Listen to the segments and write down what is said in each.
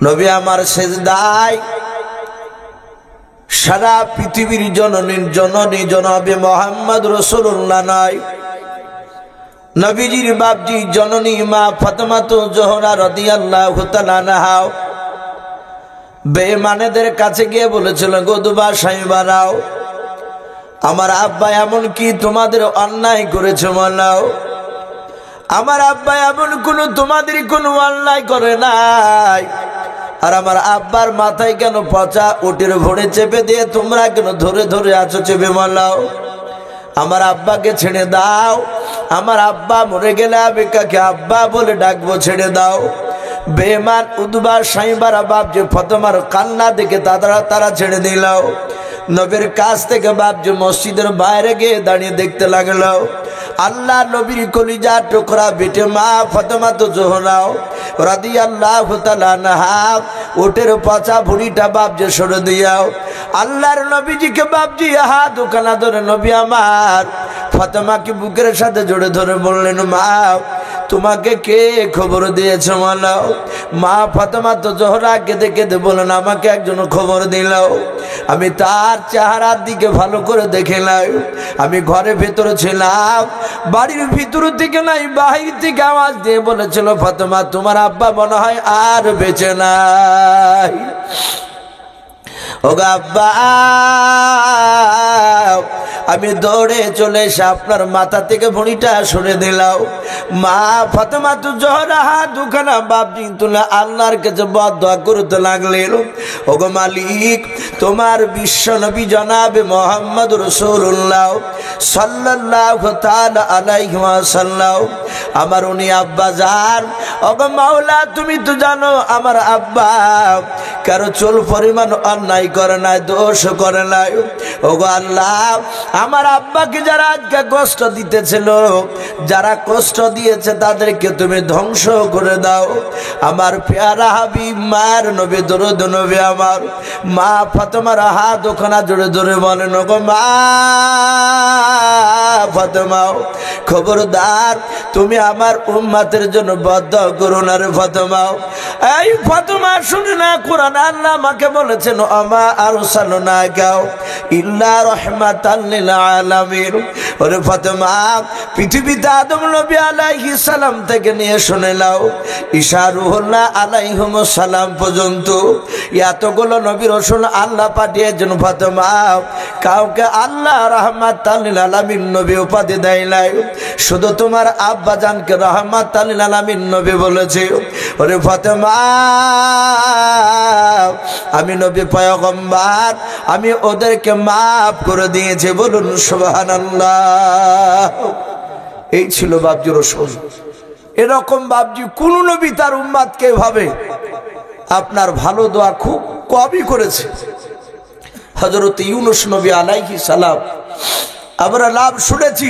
নবী আমার সেজদায় সারা পৃথিবীর জননী জনাবে মোহাম্মদ রাসূলুল্লাহ নাই, নবীজির বাপজি জননী মা ফাতেমা জোহরা রাদিয়াল্লাহু তাআলা আনহা বেঈমানদের কাছে গিয়ে বলেছিল, গোদবা সাইবারাও, আমার আব্বা এমন কি তোমাদের অন্যায় করেছে মানাও? আমার আব্বা এমন কোন তোমাদের কোনো অন্যায় করে নাই, আর আমার আব্বার মাথায় কেন পচা উটের ঘোড়ে চেপে দিয়ে তোমরা কেন ধরে ধরে আছো চেপে মালাও? আমার আব্বাকে ছেড়ে দাও, আমার আব্বা মরে গেলে আমি কাকে আব্বা বলে ডাকবো, ছেড়ে দাও। বেঈমান উদবা সাইবারা বাপ যে ফাতেমার কান্না দেখে তারা ছেড়ে দিল। নবীর কাছ থেকে বাপ যে মসজিদের বাইরে গিয়ে দাঁড়িয়ে দেখতে লাগলো, আল্লাহ নবীর কলিজার টুকরা বেটে মা ফাতেমা জোহরা রাদিয়াল্লাহু তাআলা আনহা উটের পচা ভুঁড়িটা বাপ যে সরে দিয়াও। আল্লাহর নবীজিকে বাপজি হাত দুখানা ধরে নবী আমার ফাতেমাকে বুকের সাথে জড়ে ধরে বললেন, মা তোমাকে কে খবর দিয়েছে মানাও? মা ফাতেমা জোহরা কেঁদে কেঁদে বলেন, আমাকে একজন খবর দিল। আমি তার চেহারার দিকে ভালো করে দেখলাম। আমি ঘরের ভেতরে ছিলাম, বাড়ির ভিতর থেকে নাই বাহির থেকে আওয়াজ দিয়ে বলেছিল, ফাতেমা তোমার আব্বা মনে হয় আর বেঁচে নাই। ওগো আব্বা, আমি দৌড়ে চলে এসে আপনার মাথা থেকে ভুঁড়িটা সরে দিলাম। মা ফাতেমা জোহরা দুখানা বাপজি তুলে আল্লাহর কাছে বদদোয়া করতে লাগলেন, ওগো মালিক, তোমার বিশ্ব নবী জনাবে মোহাম্মদ রাসূলুল্লাহ সাল্লাল্লাহু তাআলা আলাইহি ওয়াসাল্লাম আমার উনি আব্বা যান, ওগো মাওলা তুমি তো জানো আমার আব্বা কারো চুল পরিমাণ অন্যায় করে নাই, দোষ করে নাই। ওগো আল্লাহ, আমার আব্বাকে যারা আজকে কষ্ট দিতেছিল, যারা কষ্ট দিয়েছে তাদেরকে তুমি ধ্বংস করে দাও। আমার পেয়ারা হাবিব মার নবী দরুদ নবী আমার মা ফাতেমার হাত ওখানা জোরে জোরে বলেন, ওগো মা ফাতেমা, খবরদার তুমি আমার উম্মতের জন্য বদদোয়া করো না রে ফাতেমা। এই ফাতেমা শুনে না, কোরআন আল্লাহ আমাকে বলেছেন, আমা আরসালনাকা ইল্লা রাহমাতাল লিল আলামিন। ওরে ফাতেমা, পৃথিবীতে আদম নবী আলাইহিস সালাম থেকে নিয়ে শুনে নাও ঈসা রুহুল্লাহ আলাইহিস সালাম পর্যন্ত এতগুলো নবী রাসূল আল্লাহ পাঠিয়েছেন। ফাতেমা, কাউকে আল্লাহ রাহমাতাল লিল আলামিন নবী উপাধি দেয় নাই, শুধু তোমার আব্বা জানকে রাহমাতাল লিল আলামিন নবী বলেছে। ওরে ফাতেমা, আমি নবী পয়গম্বর, আমি ওদেরকে মাফ করে দিয়েছি, বলুন সুবহানাল্লাহ। এই ছিল বাপজি রাসূল। এরকম বাপজি কোন নবী তার উম্মতকে ভাবে আপনার ভালো দোয়া খুব কমই করেছে। হযরত ইউনূস নবী আলাইহিস সালাম আমরা নাম শুনেছি।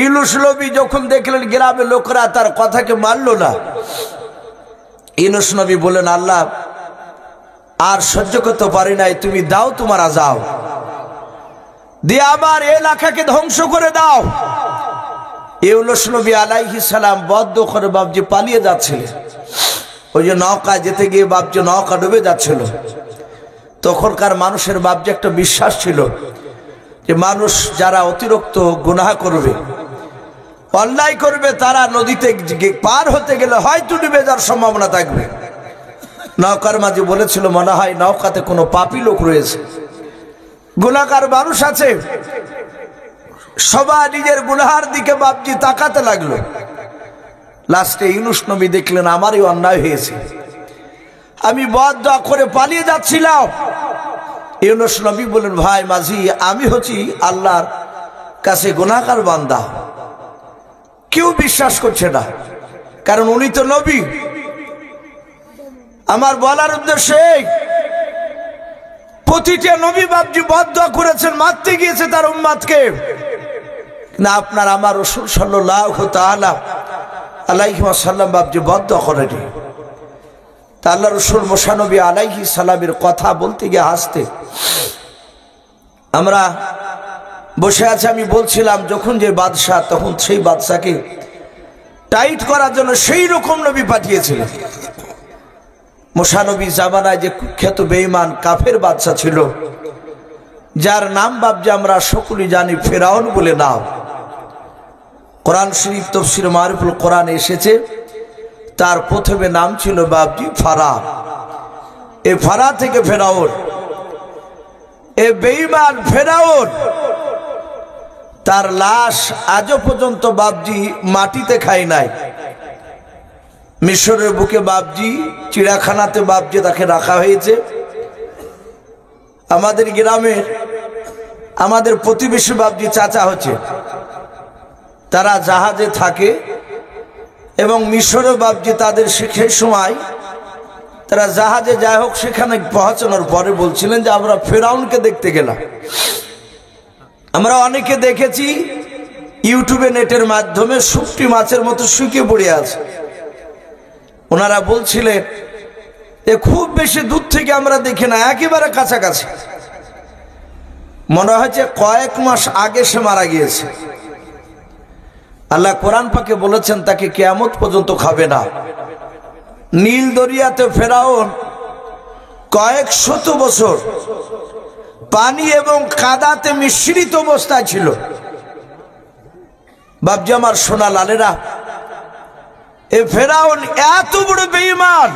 ইউনূস নবী যখন দেখলেন গ্রামের লোকেরা তার কথাকে মানল না, ইউনূস নবী বলেন, আল্লাহ আর সহ্য করতে পারি নাই, তুমি দাও তোমার আযাব দিয়ে আমার এলাকাকে ধ্বংস করে দাও। ইউনূস নবী আলাইহিস সালাম বদদোয়া করে বাপজি পালিয়ে যাচ্ছিল। ওই যে নৌকায় যেতে গিয়ে বাপজি নৌকা ডুবে যাচ্ছিল। তখনকার মানুষের বাপজি একটা বিশ্বাস ছিল যে মানুষ যারা অতিরিক্ত গুনাহ করবে, অন্যায় করবে, তারা নদীতে পার হতে গেলে হয়তো ডুবে যাওয়ার সম্ভাবনা থাকবে। নৌকার মাঝে বলেছিল, মনে হয় নৌকাতে কোনো পাপী লোক রয়েছে, গুনাহগার মানুষ আছে। সবাই নিজের গুনাহের দিকে বাপজি তাকাতে লাগলো। লাস্টে ইউনূস নবী দেখলেন আমারই অন্যায় হয়েছে, আমি বদদোয়া করে পালিয়ে যাচ্ছিলাম। ইউনূস নবী বলেন, ভাই মাঝি, আমি হচ্ছি আল্লাহর কাছে গুনাহগার বান্দা। কেউ বিশ্বাস করছে না, কারণ উনি তো নবী। আমার বলার উদ্দেশ্যে, প্রতিটা নবী বাপজি বদদোয়া করেছেন, মারতে গিয়েছে তার উম্মতকে। না, আপনার আমার রাসূল সাল্লাল্লাহু তাআলা আলাইহি ওয়াসাল্লাম বাপজি বদদোয়া করেনি। তা আল্লাহ রাসূল মুসা নবী আলাইহিস সালামের কথা বলতে গিয়ে হাসতে। আমরা বসে আছে, আমি বলছিলাম যখন যে বাদশাহ, তখন সেই বাদশাকে টাইট করার জন্য সেই রকম নবী পাঠিয়েছিলেন। মুসা নবী জামানায় যে কুখ্যাত বেঈমান কাফের বাদশা ছিল, যার নাম বাপজি আমরা সকলেই জানি ফেরাউন বলে নাম। কোরআন শরীফ তাফসীর মারিফুল কোরআন এসেছে, তার প্রথমে নাম ছিল বাপজি ফারা। এই ফারা থেকে ফেরাউন, এ বেঈমান ফেরাউন, তার লাশ আজও পর্যন্ত বাপজি মাটিতে খায় নাই। মিশরের বুকে বাপজি চিড়িয়াখানাতে বাপজি তাকে রাখা হয়েছে। আমাদের গ্রামের আমাদের প্রতিবেশী বাপজি চাচা হচ্ছে, তারা জাহাজে থাকে এবং মিশরে বাপজি তাদের সেই সময় তারা জাহাজে যাই হোক সেখানে পৌঁছানোর পরে বলছিলেন যে আমরা ফেরাউনকে দেখতে গেলাম। আমরা অনেকে দেখেছি ইউটিউবে নেটের মাধ্যমে শুকটি মাছের মতো শুকিয়ে পড়ে আছে। ওনারা বলছিলেন যে খুব বেশি দূর থেকে আমরা দেখি না, একেবারে কাছাকাছি, মনে হচ্ছে কয়েক মাস আগে সে মারা গিয়েছে। আল্লাহ কোরআন পাকে বলেছেন তাকে কিয়ামত পর্যন্ত খাবে না। নীল দরিয়াতে ফেরাউন কয়েক শত বছর পানি এবং কাদাতে মিশ্রিত অবস্থায় ছিল। বাপজি আমার সোনা লালেরা, এ ফেরাউন এত বড় বেঈমান,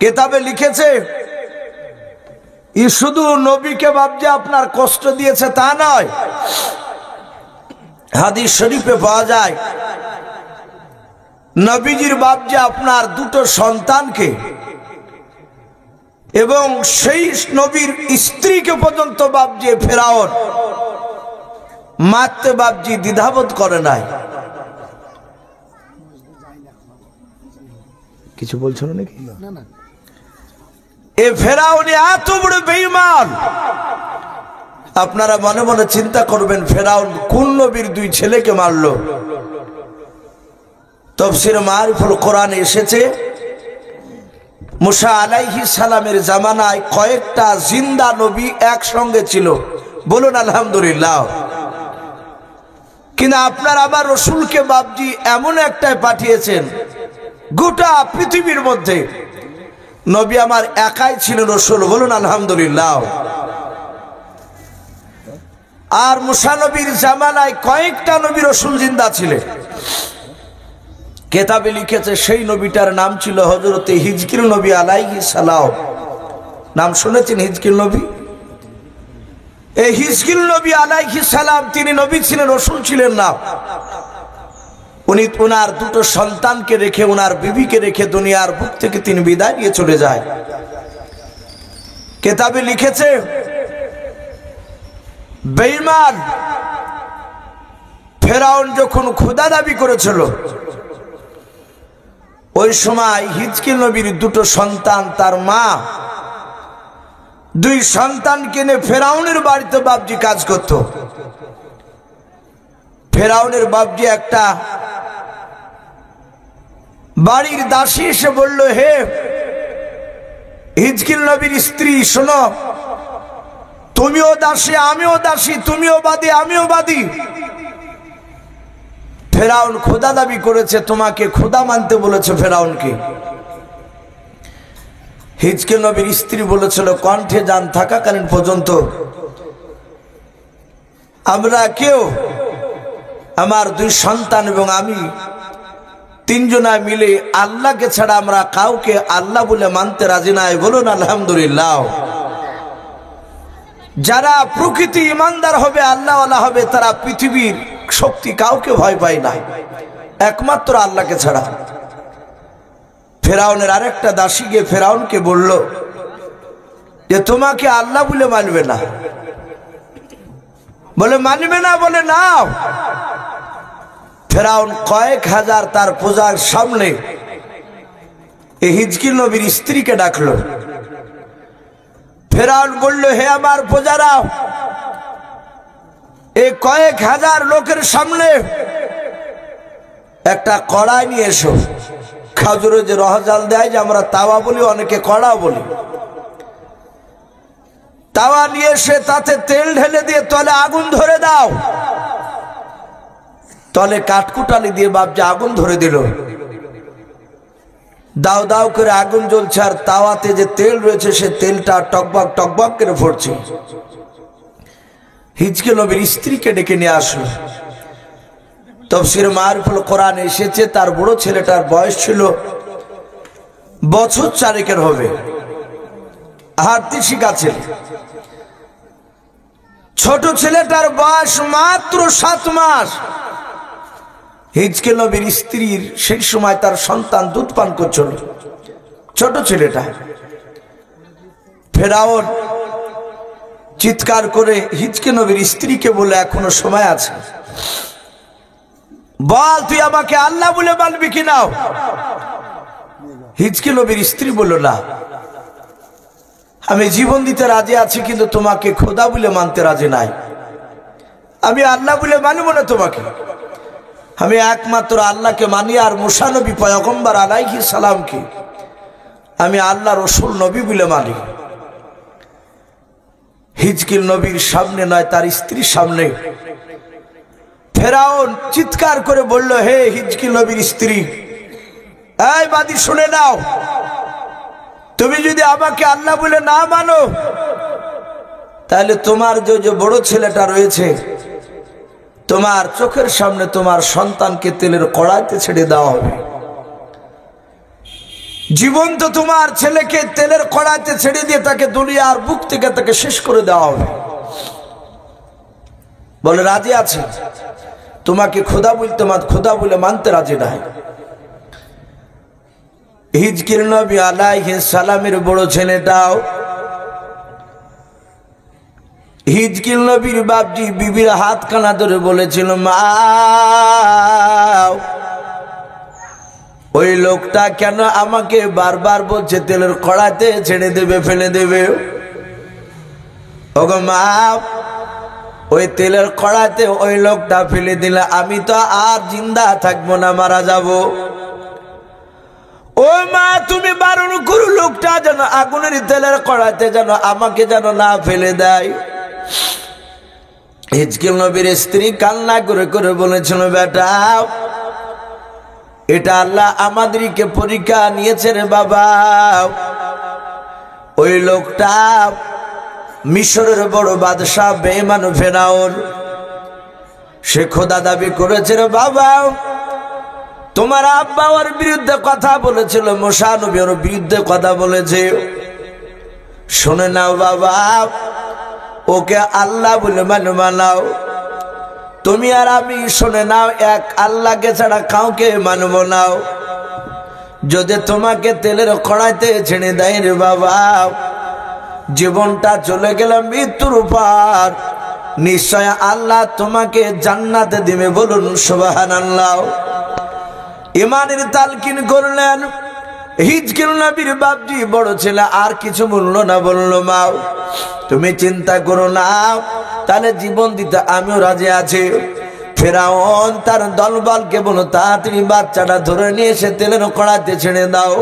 কিতাবে লিখেছে ই শুধু নবীকে বাপজি আপনার কষ্ট দিয়েছে তা নয়, হাদিস শরীফে পাওয়া যায় নবীজির বাপজি আপনার দুটো সন্তানকে এবং সেই নবীর স্ত্রীকে পর্যন্ত বাপজি ফেরাউন মারতে বাপজি দ্বিধাবোধ করে নাই। কিছু বলছো নাকি? না, এ ফেরাউন এত বড় বেঈমান, আপনারা মনে মনে চিন্তা করবেন ফেরাউন কোন নবীর দুই ছেলেকে মারলো। তাফসীর মারিফুল কোরআনে এসেছে মুসা আলাইহিস সালামের জামানায় কয়েকটা জিন্দা নবী একসঙ্গে ছিল, বলুন আলহামদুলিল্লাহ। কিন্তু আপনার আবার রসুলকে বাপজি এমন একটাই পাঠিয়েছেন, গোটা পৃথিবীর মধ্যে নবী আমার একাই ছিল রসুল, বলুন আলহামদুলিল্লাহ। আর মুসা নবীর জামানায় কয়েকটা নবী রসুল জিন্দা ছিলেন। কেতাবে লিখেছে সেই নবীটার নাম ছিল হযরতে হিজকিল নবী আলাইহিস সালাম। নাম শুনেছেন হিজকিল নবী? এই হিজকিল নবী আলাইহিস সালাম তিনি নবী ছিলেন, রসুল ছিলেন না। উনি ওনার দুটো সন্তানকে রেখে, ওনার বিবিকে রেখে দুনিয়ার বুক থেকে তিনি বিদায় নিয়ে চলে যায়। কেতাবে লিখেছে বেঈমান ফেরাউন যখন খোদা দাবি করেছিল, ওই সময় হিজকিল নবীর দুটো সন্তান, তার মা দুই সন্তানকে নিয়ে ফেরাউনের বাড়িতে বাপজি কাজ করত। ফেরাউনের বাপজি একটা বাড়ির দাসী এসে বলল, হে হিজকিল নবীর স্ত্রী শোনো, তুমিও দাসী আমিও দাসী, তুমিও বাদী আমিও বাদী। ফেরাউন খোদা দাবি করেছে, তোমাকে খোদা মানতে বলেছে ফেরাউনকে। হিজকিল নবীর স্ত্রী বলেছিল কণ্ঠে জান থাকাকালীন পর্যন্ত আমরা কেউ, আমার দুই সন্তান এবং আমি তিনজনা মিলে আল্লাহকে ছাড়া আমরা কাউকে আল্লাহ বলে মানতে রাজি নাই, বলুন আলহামদুলিল্লাহ। যারা প্রকৃতি ইমানদার হবে, আল্লাহওয়ালা হবে, তারা পৃথিবীর শক্তি কাউকে ভয় পায় না, একমাত্র আল্লাহকে ছাড়া। ফেরাউনের আরেকটা দাসী গিয়ে ফেরাউনকে বলল যে তোমাকে আল্লাহ বলে মানবে না। বলে মানবে না? বলে নাও। ফেরাউন কয়েক হাজার তার প্রজার সামনে এই হিজকিল নবীর স্ত্রীকে ডাকলো। ফেরাউন বলল, হে আমার প্রজারা, এই কয়েক হাজার লোকের সামনে একটা কড়াই নিয়ে এসো। খাজুরে যে রহজাল দেয়, যে আমরা তাওয়া বলি, অনেকে কড়া বলি। তাওয়া নিয়ে এসে তাতে তেল ঢেলে দিয়ে তলে আগুন ধরে দাও। তলে কাঠকুটালি দিয়ে বাপজি আগুন ধরে দিল। দাও দাও করে আগুন জ্বলছে, আর তাওয়াতে যে তেল রয়েছে সে তেলটা টকবক টকবক করে পড়ছে। হিজকিল নবীর স্ত্রীকে ডেকে নিয়ে আসলো। তাফসীর মারিফুল কোরআন এসেছে তার বড় ছেলেটার বয়স ছিল বছর 4 হবে, হাঁটতে শিখাচ্ছে। ছোট ছেলেটার বয়স মাত্র 7 মাস। হিজকিল নবীর স্ত্রীর সেই সময় তার সন্তান দুধ পান করছিল, ছোট ছেলেটা। ফেরাউন চিৎকার করে হিজকিল নবীর স্ত্রীকে বলে, এখনো সময় আছে, বল তুই আমাকে আল্লাহ বলে মানবি কিনা। হিজকিল নবীর স্ত্রী বলল, না, আমি জীবন দিতে রাজি আছি, কিন্তু তোমাকে খোদা বলে মানতে রাজি নাই। আমি আল্লাহ বলে মানব না তোমাকে, আমি একমাত্র আল্লাহকে মানি, আর মুসা নবী পয়গম্বর আলাইহিস সালামকে আমি আল্লাহ রসুল নবী বলে মানি। হিজকিল নবীর সামনে নয়, তার স্ত্রীর সামনে ফেরাউন চিৎকার করে বলল, হে হিজকিল নবীর স্ত্রী, এই বাদী শুনে নাও, তুমি যদি আমাকে আল্লাহ বলে না মানো, তাহলে তোমার যে বড় ছেলেটা রয়েছে, তোমার চোখের সামনে তোমার সন্তানকে তেলের কড়াইতে ছেড়ে দেওয়া হবে। জীবন্ত তোমার ছেলেকে তেলের কড়াইতে ছেড়ে দিয়ে তাকে দুনিয়ার বুক থেকে তাকে শেষ করে দেওয়া হবে। বলে, রাজি আছে, তোমাকে খোদা বলে মানতে রাজি নাই। হিজকিল নবী আলাইহিস সালামের বড় ছেলেটাও হিজকিল নবীর বাপজি বিবির হাত কানা ধরে বলেছিল, মা ওই লোকটা কেন আমাকে বারবার বলছে তেলের কড়াইতে ছেড়ে দেবে, ফেলে দেবে। ওগো মা, ওই তেলের কড়াইতে ওই লোকটা ফেলে দিলে আমি তো আর জিন্দা থাকবো না, মারা যাব। ও মা, তুমি বারণ করো লোকটা যেন আগুনের তেলের কড়াইতে যেন আমাকে যেন না ফেলে দেয়। হিজকিল নবীর স্ত্রী কান্না করে করে বলেছিল, বেটা, এটা আল্লাহ আমাদেরকে পরীক্ষা নিয়েছে রে বাবা। ওই লোকটা মিশরের বড় বাদশাহ বেঈমান ফেরাউন, সে খোদা দাবি করেছে রে বাবা। তোমার আব্বা ওর বিরুদ্ধে কথা বলেছিল, মুসা নবী ওর বিরুদ্ধে কথা বলেছে। শুনে নাও বাবা, ওকে আল্লাহ বলে মানাও। তুমি আর আমি শুনে নাও, এক আল্লাহকে ছাড়া কাউকে মানব নাও। যদি তোমাকে তেলের কড়াইতে ছেড়ে দেয় রে বাবা, জীবনটা চলে গেল মৃত্যুর উপর, নিশ্চয় আল্লাহ তোমাকে জান্নাতে দিবে। বলুন সুবহানাল্লাহ। ইমানের তালকিন করলেন হিজকিল নবীর বাপজি বড় ছেলে। আর কিছু বললো না, বললো, মা তুমি চিন্তা করো না, তাহলে জীবন দিতে আমিও রাজি আছি। ফেরাউন তার দলবলকে বলো, তাড়াতাড়ি বাচ্চাটা ধরে নিয়ে এসে তেলের কড়াইতে ছেড়ে দাও।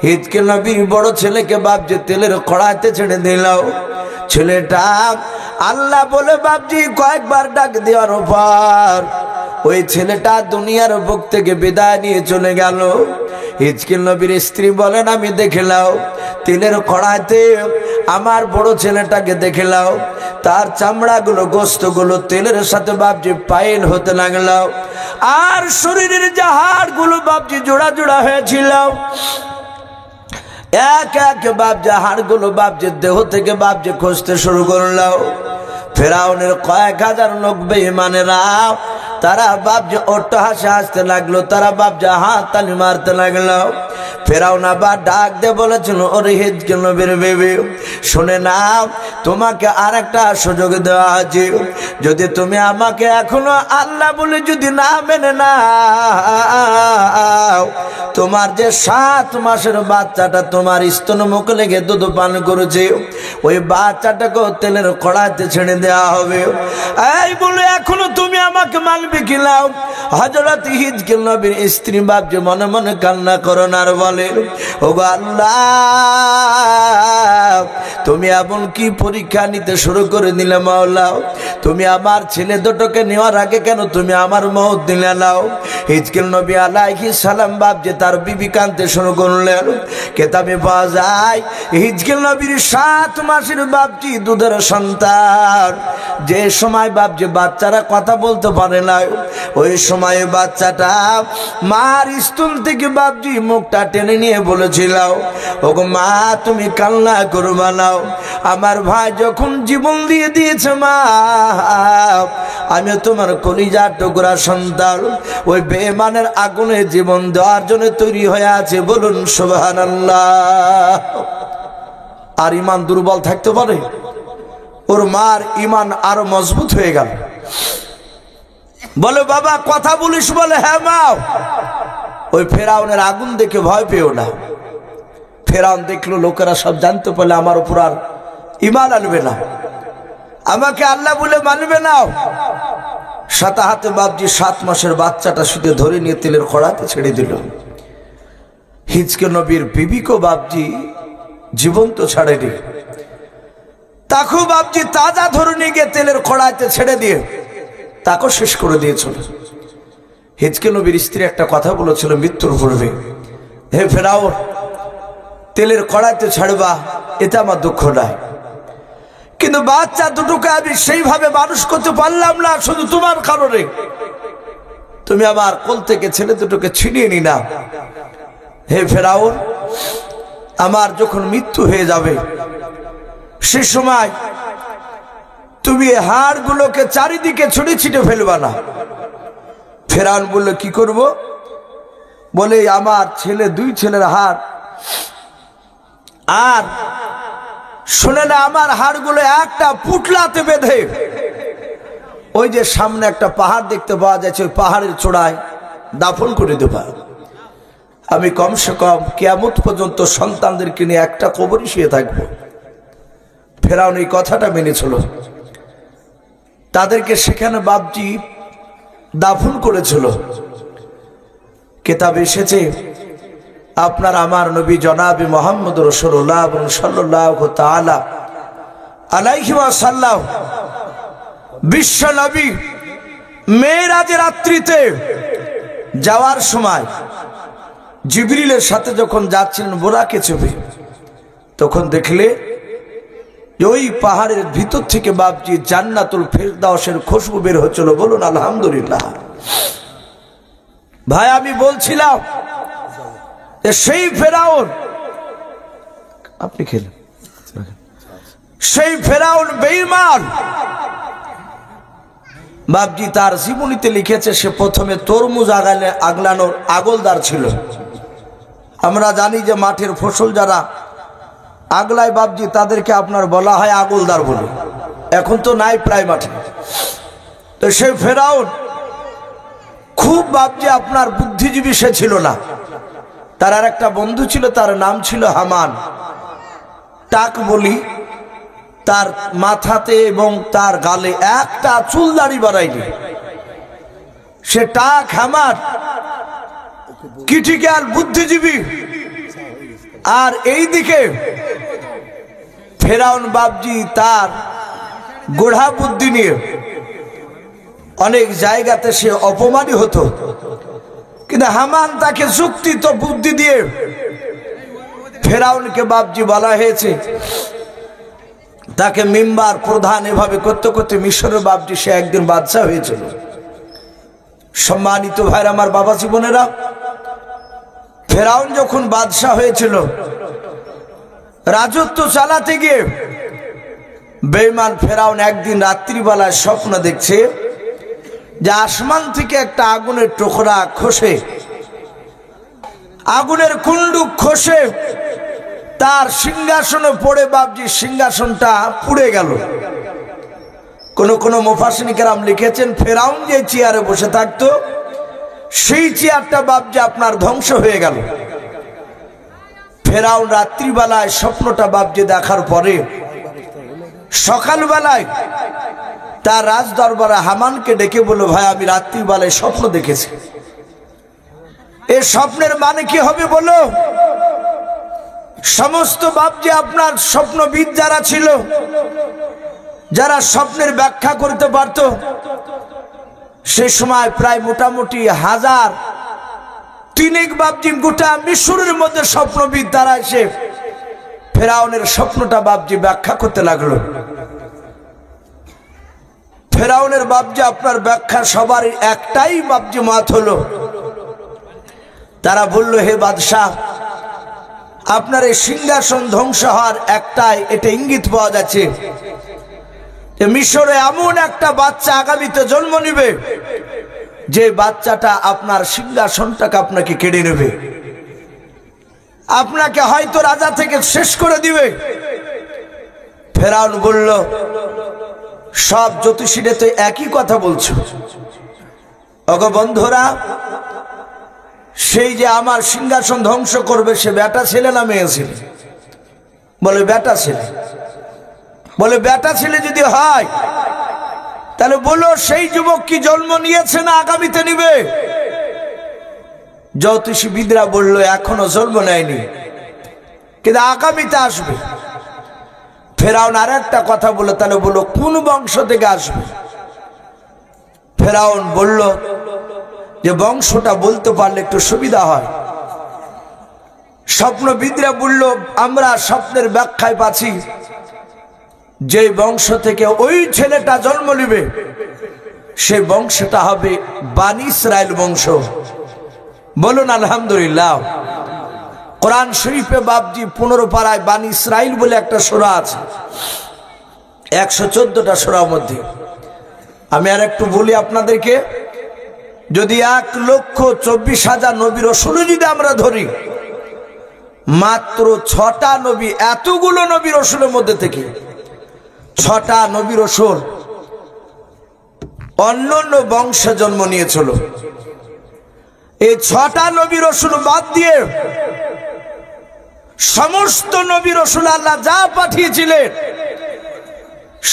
হিজকিল নবীর বড় ছেলেকে বাপজি তেলের কড়াইতে ছেড়ে দিলাও। ছেলেটা আল্লাহ বলে বাপজি কয়েকবার ডাক দেওয়ার পর ওই ছেলেটা দুনিয়ার বুক থেকে বিদায় নিয়ে চলে গেল। হিজকিল নবীর স্ত্রী বলেন, আমি দেখলাম তেলের কড়াইতে আমার বড় ছেলেটাকে দেখলাম, তার চামড়াগুলো গোস্তগুলো তেলের সাথে বাপজি পাইল হতে লাগলো, আর শরীরের যে হাড়গুলো বাপজি জোড়া জোড়া হয়েছিল, এক এক বাপজি হাড়গুলো বাপজি দেহ থেকে বাপজি খসতে শুরু করলো। ফেরাউনের কয়েক হাজার লোক বেঈমানেরা তারা বাপজি অট্ট হাসে হাসতে লাগলো, তারা বাপজি হাত তালি মারতে লাগলো। ফেরাউন আবার ডাক দিয়ে বলেছিল, ওরে হিজকিল নবীর বেবি, শুনে নাও, তোমাকে আর একটা সুযোগ দেওয়া আছে। যদি তুমি আমাকে এখনো আল্লাহ বলে যদি না মেনে নাও, তোমার যে 7 মাসের বাচ্চাটা তোমার স্তন মুখ লেগে দুধ পান করেছে, ওই বাচ্চাটাকে তেলের কড়াইতে ছেড়ে দেওয়া হবে। এই বলে এখনো তুমি আমাকে মানবে মানবে কিনা। হযরত হিজকিল নবীর স্ত্রী বাপজি মনে মনে কান্না করেন আর বলেন, ওগো আল্লাহ, তুমি এমন কি পরীক্ষা নিতে শুরু করে দিলে মাওলা? তুমি আমার ছেলে দুটোকে নেওয়ার আগে কেন তুমি আমার মওত দিলে নাও? হিজকিল নবী আলাইহিস সালাম বাপজি তার বিবি কাঁদতে শুরু করলেন। কেতাবে পাওয়া যায় হিজকিল নবীর 7 মাসের বাপজি দুধের সন্তান, যে সময় বাপজি বাচ্চারা কথা বলতে পারে না, ওই সময় বাচ্চাটা মার স্তন থেকে বাপজি মুখটা টেনে নিয়ে বলেছিল, ওগো মা তুমি কান্না করবা না, আমার ভাই যখন জীবন দিয়ে দিয়েছে মা, আমি তোমার কলিজার টুকরা সন্তান, ওই বেঈমানের আগুনে জীবন দেওয়ার জন্য তৈরি হয়ে আছে। বলুন সুবহানাল্লাহ। আর ইমান দুর্বল থাকতে পারে? ওর মার ইমান আরো মজবুত হয়ে গেল। বলে বাবা কথা বলিস? বলে হ্যাঁ মা। ওই ফেরাউনের আগুন দেখে ভয় পেও না। ফেরাউন দেখলো লোকেরা সব জানতে পারলে আমার উপর আর ইমান আনবে না, আমাকে আল্লাহ বলে মানবে না। সাথে হাতে বাপজি 7 মাসের বাচ্চাটা শুধু ধরে নিয়ে তেলের কড়াতে ছেড়ে দিল। হিজকিল নবীর বিবিকে বাপজি জীবন্ত ছাড়েনি, তাকেও বাপজি তাজা ধরে নিয়ে গিয়ে তেলের কড়াইতে ছেড়ে দিয়ে তাকেও শেষ করে দিয়েছিল। হিজকিল নবীর স্ত্রী একটা কথা বলেছিল মৃত্যুর পূর্বে, হে ফেরাউন, তেলের কড়াইতে ছাড়বা এতে আমার দুঃখ নাই, কিন্তু বাচ্চা দুটোকে আমি সেইভাবে মানুষ করতে পারলাম না শুধু তোমার কারণে। তুমি আমার কোল থেকে ছেলে দুটোকে ছিনিয়ে নি না। হে ফেরাউন, আমার যখন মৃত্যু হয়ে যাবে সে সময় তুমি হাড়গুলোকে চারিদিকে ছড়িয়ে ছিটে ফেলবা না। ফেরাউন বলল কি করব? বলে আমার ছেলে 2 ছেলের হাড়, আর শুনে না আমার হাড়গুলো একটা পুটলাতে বেঁধে ওই যে সামনে একটা পাহাড় দেখতে পাওয়া যাচ্ছে, ওই পাহাড়ের চূড়ায় দাফন করে দেবা। আমি কমসে কম কিয়ামত পর্যন্ত সন্তানদেরকে নিয়ে একটা কবরে শুয়ে থাকবো। ফেরাউন এই কথাটা মেনেছিল, তাদেরকে সেখানে বাপজি দাফন করেছিল। কিতাবে এসেছে আপনার আমার নবী জনাবে মুহাম্মদ রাসূলুল্লাহ সাল্লাল্লাহু তাআলা আলাইহি ওয়াসাল্লাম বিশ্ব নবী মেরাজের রাত্রিতে যাওয়ার সময় জিবরিলের সাথে যখন যাচ্ছিলেন বোরাকে চেপে, তখন দেখলে ওই পাহাড়ের ভিতর থেকে বাপজি জান্নাতুল ফেরদাউসের খুশবু বের হচ্ছিল। বলুন আলহামদুলিল্লাহ। ভাই আমি বলছিলাম সেই ফেরাউন, আপনি খেলেন, সেই ফেরাউন বেঈমান বাপজি তার জীবনীতে লিখেছে সে প্রথমে তরমুজ আগলানোর আগলদার ছিল। আমরা জানি যে মাঠের ফসল যারা আগলায় বাপজি তাদেরকে আপনার বলা হয় আগলদার বলে, এখন তো নাই প্রায় মাঠে। তো সেই ফেরাউন খুব বাপজি আপনার বুদ্ধিজীবী সে ছিল না। তার আর একটা বন্ধু ছিল, তার নাম ছিল হামান। টাক বলি, তার মাথাতে এবং তার গালে একটা চুল দাড়ি বাড়ায়নি। সে টাক হামান ক্রিটিক্যাল বুদ্ধিজীবী। আর এই দিকে ফেরাউন বাপজি তার গোড়া বুদ্ধি নিয়ে অনেক জায়গাতে সে অপমানী হতো, কিন্তু হামান তাকে যুক্তি তো বুদ্ধি দিয়ে ফেরাউনকে বাপজি বলা হয়েছে তাকে মিম্বার প্রধান এভাবে করতে করতে মিশরের বাপজি সে একদিন বাদশা হয়েছিল। সম্মানিত ভাইরা আমার বাবা জীবনেরা, ফেরাউন যখন বাদশা হয়েছিল রাজত্ব চালাতে গিয়ে বেঈমান ফেরাউন একদিন রাত্রিবেলায় স্বপ্ন দেখছে যে আসমান থেকে একটা আগুনের টুকরা খসে, আগুনের কুণ্ডুক খসে তার সিংহাসনে পড়ে বাপজি সিংহাসনটা পুড়ে গেল। কোন কোন মুফাসসিরিন কেরাম লিখেছেন ফেরাউন যে চেয়ারে বসে থাকতো সেই চেয়ারটা বাপজি আপনার ধ্বংস হয়ে গেল। ফেরাউন রাত্রিবেলায় স্বপ্নটা বাপজি দেখার পরে সকালবেলায় তার রাজ দরবারে হামানকে ডেকে বলল, ভাই আমি রাত্রিবেলায় স্বপ্ন দেখেছি। এই স্বপ্নের মানে কি হবে বলো? সমস্ত বাপজি আপনার স্বপ্নবিদ যারা ছিল, যারা স্বপ্নের ব্যাখ্যা করতে পারত, সে সময় প্রায় মোটামুটি 1000 বাপজি গোটা মিশরের মধ্যে স্বপ্নবিদ তারা এসে ফেরাউনের স্বপ্নটা বাপজি ব্যাখ্যা করতে লাগলো। ফেরাউনের বাপজি আপনার ব্যাখ্যা সবার একটাই বাপজি মত হলো। তারা বলল, হে বাদশাহ, আপনার এই সিংহাসন ধ্বংস হওয়ার একটাই এটা ইঙ্গিত পাওয়া যাচ্ছে যে মিশরে এমন একটা বাচ্চা আগামীতে জন্ম নিবে, যে বাচ্চাটা আপনার সিংহাসনটাকে আপনাকে কেড়ে নেবে, আপনাকে হয়তো রাজা থেকে শেষ করে দিবে। ফেরাউন বলল, সব জ্যোতিষীরা তো একই কথা বলছো। ওগো বন্ধুরা, সেই যে আমার সিংহাসন ধ্বংস করবে, সে বেটা ছেলে না মেয়ে ছেলে? বলে বেটা ছেলে। বলে বেটা ছেলে যদি হয় তাহলে বলো সেই যুবক কি জন্ম নিয়েছে না আগামীতে নিবে? জ্যোতিষীবিদরা বলল, এখনো জন্ম নেয়নি, কিন্তু আগামীতে আসবে। ফেরাউন আর একটা কথা বলে, তাহলে বলো কোন বংশ থেকে আসবে? ফেরাউন বলল যে বংশটা বলতে পারলে একটু সুবিধা হয়। স্বপ্নবিদরা বলল, আমরা স্বপ্নের ব্যাখ্যায় পাচ্ছি যে বংশ থেকে ওই ছেলেটা জন্ম নিবে, সেই বংশটা হবে বানি ইসরাইল বংশ। বলুন আলহামদুলিল্লাহ। কোরআন শরীফে বাপজি 15 পারায় বানি ইসরাইল বলে একটা সূরা আছে, 114টা সূরার মধ্যে। আমি আর একটু বলি আপনাদেরকে, যদি 1,24,000 নবী রাসূল যদি আমরা ধরি, মাত্র 6টা নবী, এতগুলো নবী রাসূলের মধ্যে থেকে 6টা নবী রাসূল অন্যান্য বংশে জন্ম নিয়েছিল। এই 6টা নবী রাসূল বাদ দিয়ে সমস্ত নবী রাসূল আল্লাহ যা পাঠিয়েছিলেন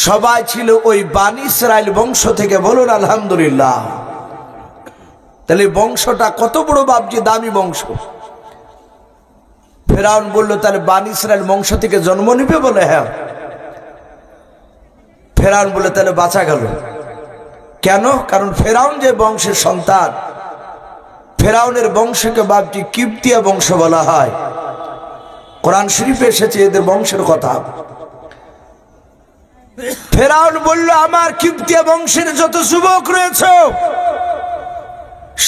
সবাই ছিল ওই বানি ইসরাইল বংশ থেকে। বলুন আলহামদুলিল্লাহ। তাহলে বংশটা কত বড় বাপজি দামি বংশ। ফেরাউন বলল, তাহলে বানি ইসরাইল বংশ থেকে জন্ম নিবে? বলে হ্যাঁ। ফেরাউন বলে, তাহলে বাঁচা গেল। কেন? কারণ ফেরাউন যে বংশের সন্তান, ফেরাউনের বংশকে বাপজি কিপ্তিয়া বংশ বলা হয়। কোরআন শরীফে এসেছে এদের বংশের কথা। ফেরাউন বলল, আমার কিপ্তিয়া বংশের যত যুবক রয়েছে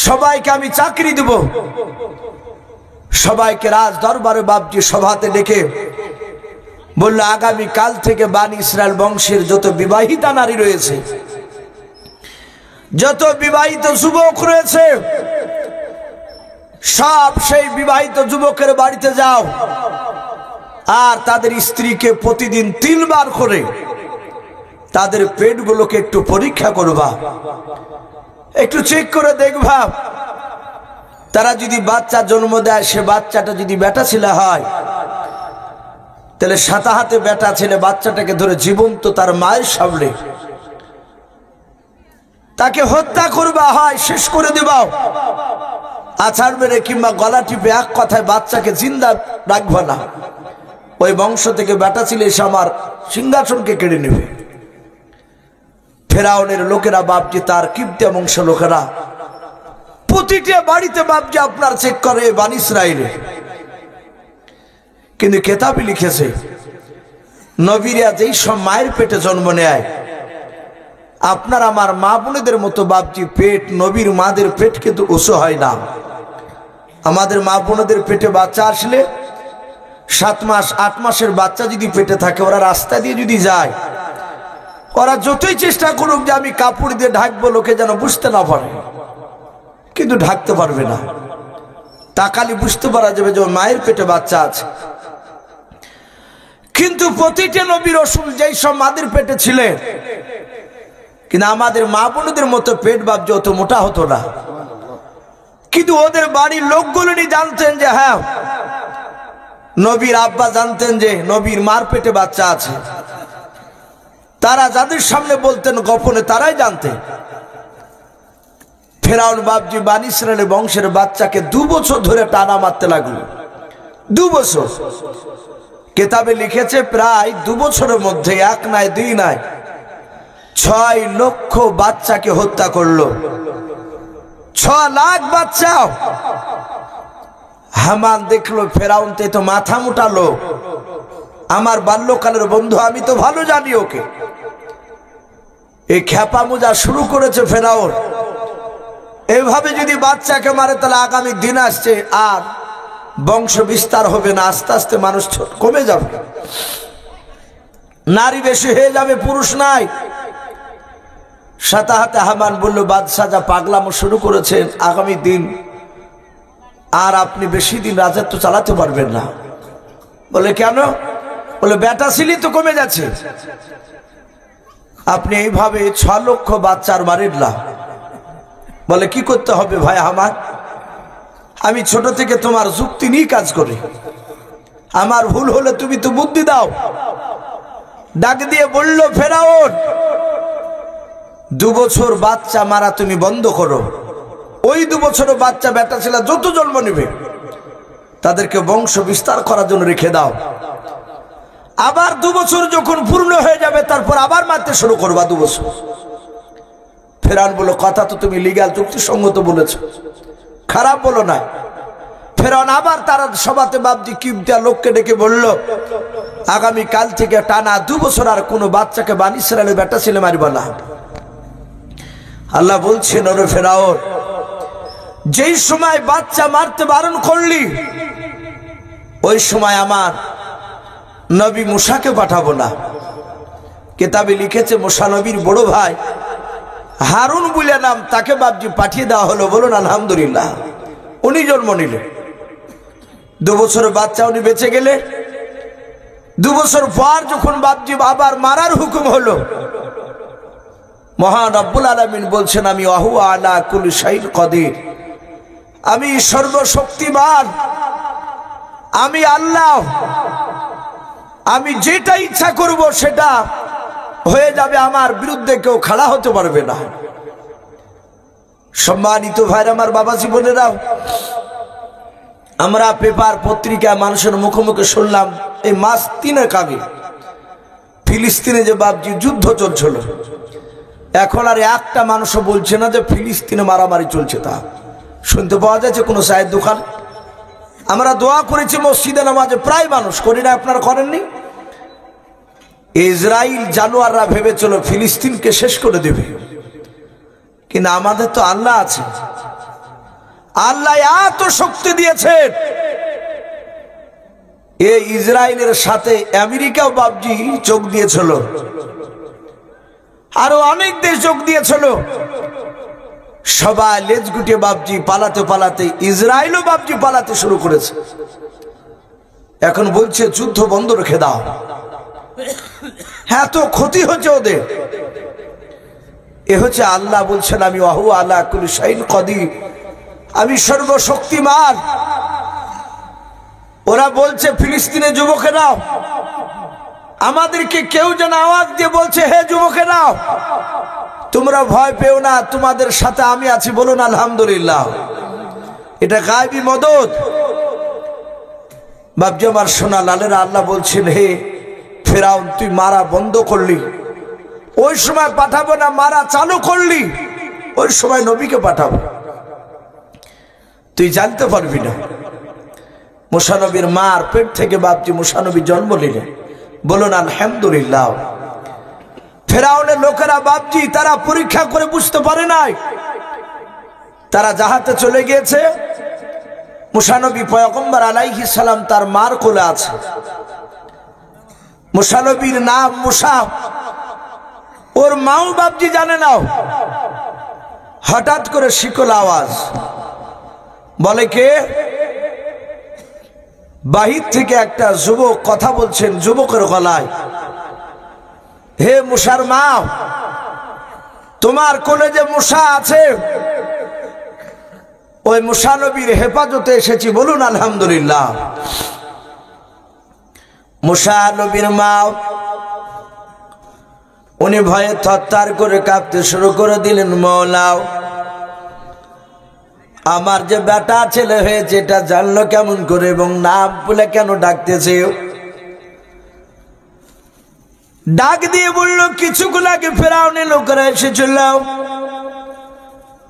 সবাইকে আমি চাকরি দেব। সবাইকে রাজ দরবারে বাপজি সভাতে ডেকে বলল, আগামী কাল থেকে বানি ইসরাইল বংশের যত বিবাহিতা নারী রয়েছে, যত বিবাহিত যুবক রয়েছে, সব সেই বিবাহিত যুবকের বাড়িতে যাও আর তাদের স্ত্রীকে প্রতিদিন 3 বার করে তাদের পেটগুলোকে একটু পরীক্ষা করবা, একটু চেক করে দেখবা। তারা যদি বাচ্চা জন্ম দেয়, সে বাচ্চাটা যদি বেটা ছেলে হয়, তাহলে সাথে হাতে বেটা ছেলে বাচ্চাটাকে ধরে জীবন্ত তার মায়ের সামনে তাকে হত্যা করবা, হয় শেষ করে দেবাও, আছাড় মেরে কিংবা গলা টিপে এক কথায় বাচ্চাকে জিন্দা রাখবা না। ওই বংশ থেকে বেটা ছেলে এসে আমার সিংহাসনকে কেড়ে নেবে। ফেরাউনের লোকেরা বাপজি, তার কিপ্তিয়া বংশ লোকেরা প্রতিটা বাড়িতে বাপজি আপনার চেক করে বানি ইসরাইলে। কিন্তু কেতাবে লিখেছে, নবীরা যেই সব মায়ের পেটে জন্ম নেয়, আপনার আমার মা বোনেদের মতো বাপজি পেট, নবীর মাদের পেট কিন্তু উঁচু হয় না। আমাদের মা বোনেদের পেটে বাচ্চা আসলে 7 মাস 8 মাসের বাচ্চা যদি পেটে থাকে, ওরা রাস্তা দিয়ে যদি যায়, ওরা যতই চেষ্টা করুক যে আমি কাপড় দিয়ে ঢাকবো, লোকে যেন বুঝতে না পারে, কিন্তু ঢাকতে পারবে না। তাকালি বুঝতে পারা যাবে যে মায়ের পেটে বাচ্চা আছে। কিন্তু প্রতিটা নবী রাসূল যেই সব মাদের পেটে ছিলেন, কিন্তু আমাদের মা বোনদের মতো পেট বাপজি অত মোটা হতো না। কিন্তু ওদের বাড়ির লোকগুলো জানতেন যে হ্যাঁ, নবীর আব্বা জানতেন যে নবীর মার পেটে বাচ্চা আছে। তারা যাদের সামনে বলতেন গোপনে তারাই জানতেন। ফেরাউন বাপজি বনী ইসরাইলের বংশের বাচ্চাকে 2 বছর ধরে টানা মারতে লাগলো। 2 বছর কিতাবে লিখেছে প্রায় 2 বছরের মধ্যে 1 নয় 2 নয় 6 লক্ষ বাচ্চাকে হত্যা করলো। 6 লাখ বাচ্চা। হামান দেখলো ফেরাউন তো মাথা মোটা লোক, আমার বাল্যকালের বন্ধু, আমি তো ভালো জানি ওকে। এই খেপা মোজা শুরু করেছে ফেরাউন। এভাবে যদি বাচ্চাকে মারে তাহলে আগামী দিন আসছে আর বংশ বিস্তার হবে না, আস্তে আস্তে মানুষ কমে যাবে, নারী বেশি হয়ে যাবে, পুরুষ নাই। সাথে হাতে হামান বলল, বাদশাহ যা পাগলামো শুরু করেছেন, আগামী দিন আর আপনি বেশি দিন রাজত্ব চালাতে পারবেন না। বলে কেন? বলে বেটা ছিলি তো কমে যাচ্ছে, আপনি এইভাবে 6 লক্ষ বাচ্চার মারেন না। বলে কি করতে হবে ভাই হামান? আমি ছোট থেকে তোমার যুক্তি নিয়ে কাজ করি, আমার ভুল হলে তুমি তো বুদ্ধি দাও। ডাক দিয়ে বলল, ফেরাউন 2 বছর বাচ্চা মারা তুমি বন্ধ করো। ওই 2 বছর বাচ্চা বেটা ছেলে যত জন্ম নেবে তাদেরকে বংশ বিস্তার করার জন্য রেখে দাও। আবার 2 বছর যখন পূর্ণ হয়ে যাবে তারপর আবার মারতে শুরু করবা 2 বছর। ফেরাউন বলল, কথা তো তুমি লিগ্যাল যুক্তিসঙ্গত বলেছ, খারাপ বলো না। ফেরাউন আবার তারা সভাতে বাপজি কিবতিয়া লোককে ডেকে বলল, আগামী কাল থেকে টানা 2 বছর আর কোনো বাচ্চাকে বনী ইসরাইলের বেটা ছেলে মারবা না। আল্লাহ বলছেন, ওরে ফেরাউন, যেই সময় বাচ্চা মারতে বারণ করলি ওই সময় আমার নবী মুসাকে পাঠাবো না। কিতাবে লিখেছে মুসা নবীর বড় ভাই হারুন বলে নাম, তাকে বাপজি পাঠিয়ে দেওয়া হলো। বলুন আলহামদুলিল্লাহ। উনি জন্ম নিলেন, 2 বছরের বাচ্চা উনি বেঁচে গেলে। 2 বছর পর যখন বাপজি আবার মারার হুকুম হলো, মহান রব্বুল আলামিন বলছেন, আমি ওয়াহু আলা কুল্লি শাইইন কদির, আমি সর্বশক্তিমান, আমি আল্লাহ, আমি যেটা ইচ্ছা করব সেটা হয়ে যাবে, আমার বিরুদ্ধে কেউ খাড়া হতে পারবে না। সম্মানিত ভাইরা আমার, বাবা জীবনেরাও, আমরা পেপার পত্রিকায় মানুষের মুখে মুখে শুনলাম এই মাস 3 আগে ফিলিস্তিনে যে বাপজি যুদ্ধ চলছিল, এখন আর একটা মানুষও বলছে না যে ফিলিস্তিনে মারামারি চলছে। তা শুনতে পাওয়া যাচ্ছে কোনো চায়ের দোকান। আমরা দোয়া করেছি মসজিদে নামাজে, প্রায় মানুষ করি না, আপনারা করেননি? ইসরাইল জানোয়াররা ভেবেছিল ফিলিস্তিনকে শেষ করে দেবে, কিন্তু আমাদের তো আল্লাহ আছে। আল্লাহ এত শক্তি দিয়েছেন, এই ইসরায়েলের সাথে আমেরিকাও বাপজি চোখ দিয়েছিল, আরো অনেক দেশ যোগ দিয়েছিল। সবাই লেজ গুটিয়ে বাপজি পালাতে পালাতে ইসরায়েলও বাপজি পালাতে শুরু করেছে। এখন বলছে যুদ্ধ বন্ধ রেখে দাও, হ্যাঁ তো ক্ষতি হচ্ছে ওদের। এ হচ্ছে আল্লাহ বলছেন, আমি ওয়াহু আলা কুল্লি শাইইন কদির, আমি সর্বশক্তিমান। ওরা বলছে ফিলিস্তিনের যুবকেরাও, আমাদেরকে কেউ যেন আওয়াজ দিয়ে বলছে, হে যুবকেরাও তোমরা ভয় পেও না, তোমাদের সাথে আমি আছি। বলুন আলহামদুলিল্লাহ। এটা গায়বী মদদ। বাপজি আমার সোনা লালেরা, আল্লাহ বলছেন, হে ফেরাউন তুই মারা বন্ধ করলি, ওই সময় পাঠাবো না, মারা চালু করলি, ওই সময় নবীকে পাঠাবো, তুই জানতে পারবি না। মুসা নবীর মার পেট থেকে বাপজি মুসা নবী জন্ম নিলেন। বলুন আলহামদুলিল্লাহ। ফেরাউনের লোকেরা বাপজি তারা পরীক্ষা করে বুঝতে পারে নাই, তারা জাহাতে চলে গিয়েছে। মুসা নবী পয়গম্বর আলাইহিস সালাম তার মার কোলে আছে। মুসা নবীর নাম মুসা, ওর মাও বাপজি জানে না। হঠাৎ করে শিকল আওয়াজ, বলে কে? বাহির থেকে একটা যুবক কথা বলছেন যুবকের গলায়, হে মুসার মা, তোমার কোলে যে মুসা আছে ওই মুসা নবীর হেফাজতে এসেছি। বলুন আলহামদুলিল্লাহ। মুসা নবীর মা উনি ভয়ে থরথর করে কাঁপতে শুরু করে দিলেন, মওলা আমার যে বেটা ছেলে হয়েছে এটা জানলো কেমন করে এবং নাম বলে কেন ডাকতেছে? ডাক দিয়ে বলল, কিছুক্ষণ আগে ফেরাউনের লোকেরা এসেছিল,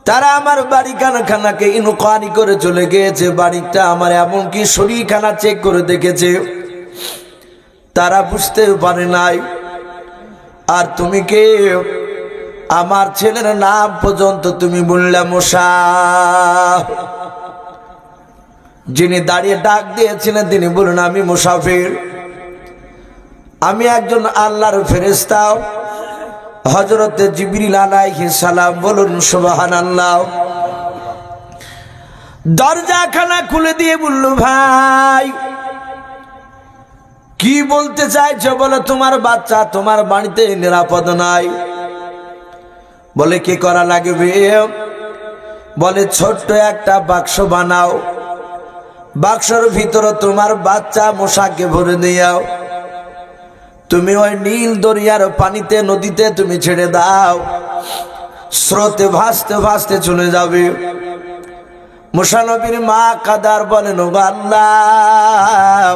তারা আমার বাড়ি খানাকে ইনকোয়ারি করে চলে গিয়েছে, বাড়িটা আমার এমনকি শরীরখানা চেক করে দেখেছে, তারা বুঝতেও পারে নাই। আর তুমি কে? আমার ছেলের নাম পর্যন্ত তুমি বললে মুসা। যিনি দাঁড়িয়ে ডাক দিয়েছিলেন তিনি বললেন, আমি মুসাফির, আমি একজন আল্লাহর ফেরেশতা, হযরত জিবরিল আলাইহিস সালাম। বলুন সুবহানাল্লাহ। দরজাখানা খুলে দিয়ে বলল, ভাই কি বলতে চাইছো বলে? তোমার বাচ্চা তোমার বাড়িতে নিরাপদ নাই। বলে কি করা লাগবে? বলে ছোট্ট একটা বাক্স বানাও, বাক্সের ভিতরে তোমার বাচ্চা মশাকে ভরে দিও, তুমি ওই নীল দরিয়ার পানিতে নদীতে তুমি ছেড়ে দাও, স্রোতে ভাসতে ভাসতে চলে যাবে। মুসা নবীর মা কাদার বলেন, ও আল্লাহ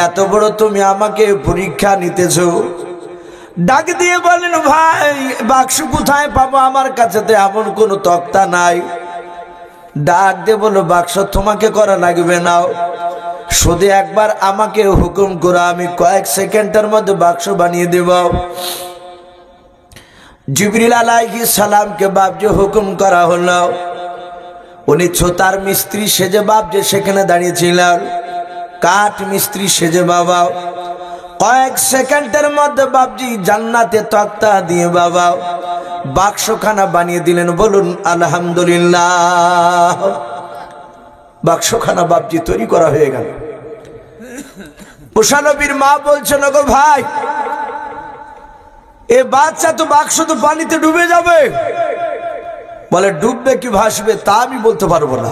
এত বড় তুমি আমাকে পরীক্ষা নিতেছো। ডাক দিয়ে বলেন, ভাই বাক্স কোথায় পাবো? আমার কাছে তো এমন কোনো তক্তা নাই। ডাক দিয়ে বলো, বাক্স তোমাকে করা লাগবে না, শুধু একবার আমাকে হুকুম করো, আমি কয়েক সেকেন্ডের মধ্যে বাক্স বানিয়ে দেব। জিবরিল আলাইহিস সালামকে বাপজি হুকুম করা হলো। উনি ছোতার মিস্ত্রি সেজে বাপজি সেখানে দাঁড়িয়েছিলেন, কাঠ মিস্ত্রি সেজে বাবা। কয়েক সেকেন্ডের মধ্যে বাপজি জান্নাতে তক্তা দিয়ে বাবা বাক্সখানা বানিয়ে দিলেন। বলুন আলহামদুলিল্লাহ। বাক্সখানা বাপজি তৈরি করা হয়ে গেল। মুসা নবীর মা বলছেন, গো ভাই এ বাচ্চা তো বাক্স তো পানিতে ডুবে যাবে। বলে ডুববে কি ভাসবে তা আমি বলতে পারবো না,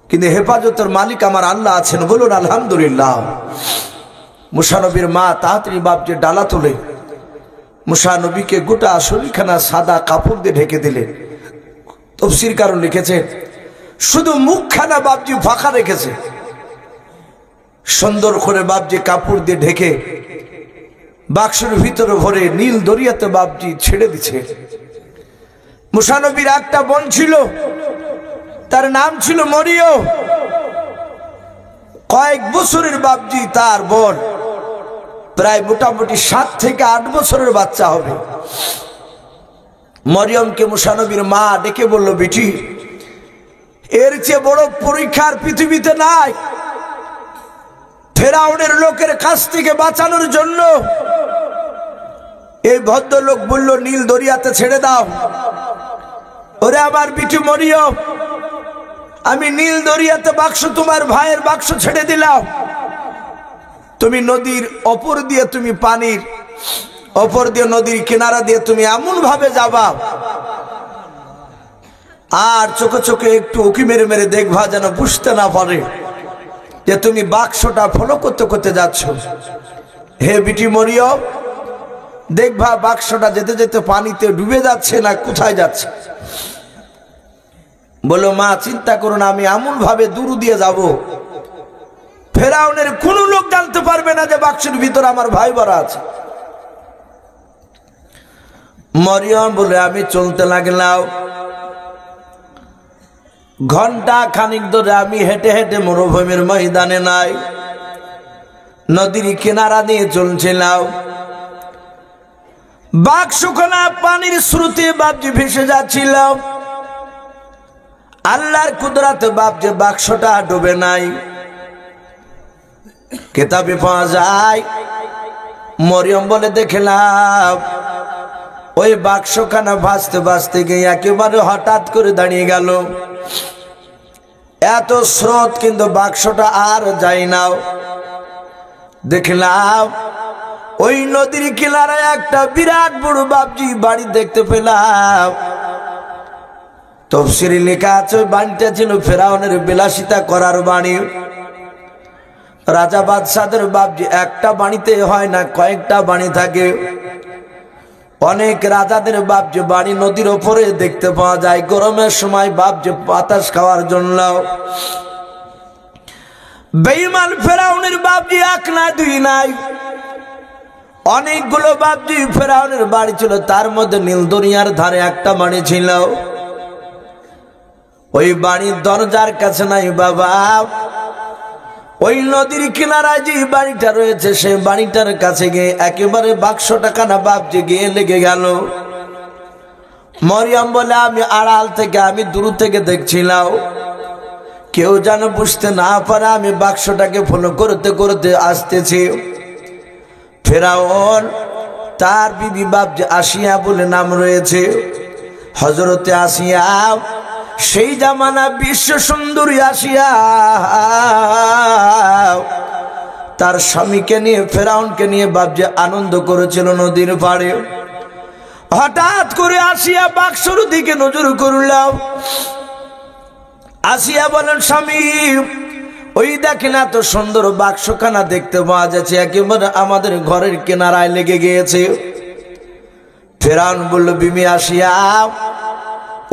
কিন্তু হেফাজতের মালিক আমার আল্লাহ আছেন। বলুন আলহামদুলিল্লাহ। মুসা নবীর মা তাড়াতাড়ি বাপজি ডালা তুলে মুসা নবীকে গোটা শরীরখানা সাদা কাপড় দিয়ে ঢেকে দিলেন। তাফসীর কারণ লিখেছে শুধু মুখখানা বাপজি ফাঁকা রেখেছে, সুন্দর করে বাপজি কাপড় দিয়ে ঢেকে বাক্সের ভিতরে ভরে নীল দরিয়াতে বাপজি ছেড়ে দিচ্ছে। মুসা নবীর একটা বোন ছিল, তার নাম ছিল মরিয়ম। কয়েক বছরের বাপজি তার বোন, প্রায় মোটামুটি 7 থেকে 8 বছরের বাচ্চা হবে। মরিয়মকে মুসা নবীর মা ডেকে বলল, বেটি এর চেয়ে বড় পরীক্ষার পৃথিবীতে নাই। ফেরাউনের লোকের কাছ থেকে বাঁচানোর জন্য এই ভদ্রলোক বলল, নীল দরিয়াতে ছেড়ে দাও। ওরে আমার বিটি মরিয়ম, আমি নীল দরিয়াতে বাক্স তোমার ভাইয়ের বাক্স ছেড়ে দিলাম, তুমি নদীর অপর দিয়ে তুমি পানির অপর দিয়ে নদীর কিনারা দিয়ে তুমি এমন ভাবে যাবা আর চোখে চোখে একটু উকি মেরে মেরে দেখবা যেন বুঝতে না পারে যে তুমি বাক্সটা ফলো করতে করতে যাচ্ছ। হে বিটি মরিয়ম, দেখবা বাক্সটা যেতে যেতে পানিতে ডুবে যাচ্ছে না কোথায় যাচ্ছে। বলো, মা চিন্তা করো না, আমি এমন ভাবে দূর দিয়ে যাব ফেরাউনের কোন লোক জানতে পারবে না যে বাক্সের ভিতরে আমার ভাই ভরা আছে। মরিয়ম বলে, আমি চলতে লাগলাম। ঘন্টা খানিক ধরে আমি হেঁটে হেঁটে মরুভূমির ময়দানে নাই নদীর কিনারা দিয়ে চলছিলাম। বাক্সখানা পানির স্রোতে বাপজি ভেসে যাচ্ছিলাম। আল্লাহর কুদরতে বাপজি বাক্সটা ডুবে নাই। কিতাবে পাওয়া যায়, মরিয়ম বলে দেখলাম ওই বাক্সখানা ভাসতে ভাসতে গিয়ে একেবারে হঠাৎ করে দাঁড়িয়ে গেল। এত স্রোত কিন্তু বাক্সটা আর যায় না। দেখলাম ওই নদীর কিনারায় একটা বিরাট বড় বাপজি বাড়ি দেখতে পেলাম। তাফসীরে লেখা আছে বাড়িটা ছিল ফেরাউনের বিলাসিতা করার বাড়ি। রাজা বাদশাদের বাপজি একটা বাড়িতে হয় না, কয়েকটা বাড়ি থাকে। অনেক রাজাদের বাপজি বাড়ি নদীর ওপরে দেখতে পাওয়া যায়। গরমের সময় বাপজি বাতাস খাওয়ার জন্য বেঈমান ফেরাউনের বাপজি এক না দুই নাই, অনেকগুলো বাপজি ফেরাউনের বাড়ি ছিল। তার মধ্যে নীল দরিয়ার ধারে একটা বাড়ি ছিল। ওই বাড়ির দরজার কাছে নাই বাবা, ওই নদীর কিনারায় যে বাড়িটা রয়েছে সেই বাড়িটার কাছে গিয়ে একেবারে বাক্স টাকা না বাপজি গিয়ে লেগে গেল। মরিয়ম বলে আমি আড়াল থেকে, আমি দূর থেকে দেখছিলাম, কেউ যেন বুঝতে না পারে আমি বাক্সটাকে ফলো করতে করতে আসতেছি। ফেরাউন তার বিবি বাপজি আসিয়া বলে নাম রয়েছে, হযরতে আসিয়া, সেই জামানা বিশ্ব সুন্দরী আসিয়া তার স্বামীকে নিয়ে ফেরাউনকে নিয়ে বাপজি আনন্দ করেছিল নদীর পাড়ে। হঠাৎ করে আসিয়া বাক্সর দিকে নজর করলাম। আসিয়া বলেন স্বামী, ওই দেখেন এত সুন্দর বাক্সখানা দেখতে পাওয়া যাচ্ছে, একেবারে আমাদের ঘরের কিনারায় লেগে গিয়েছে। ফেরাউন বলল বিবি আসিয়া,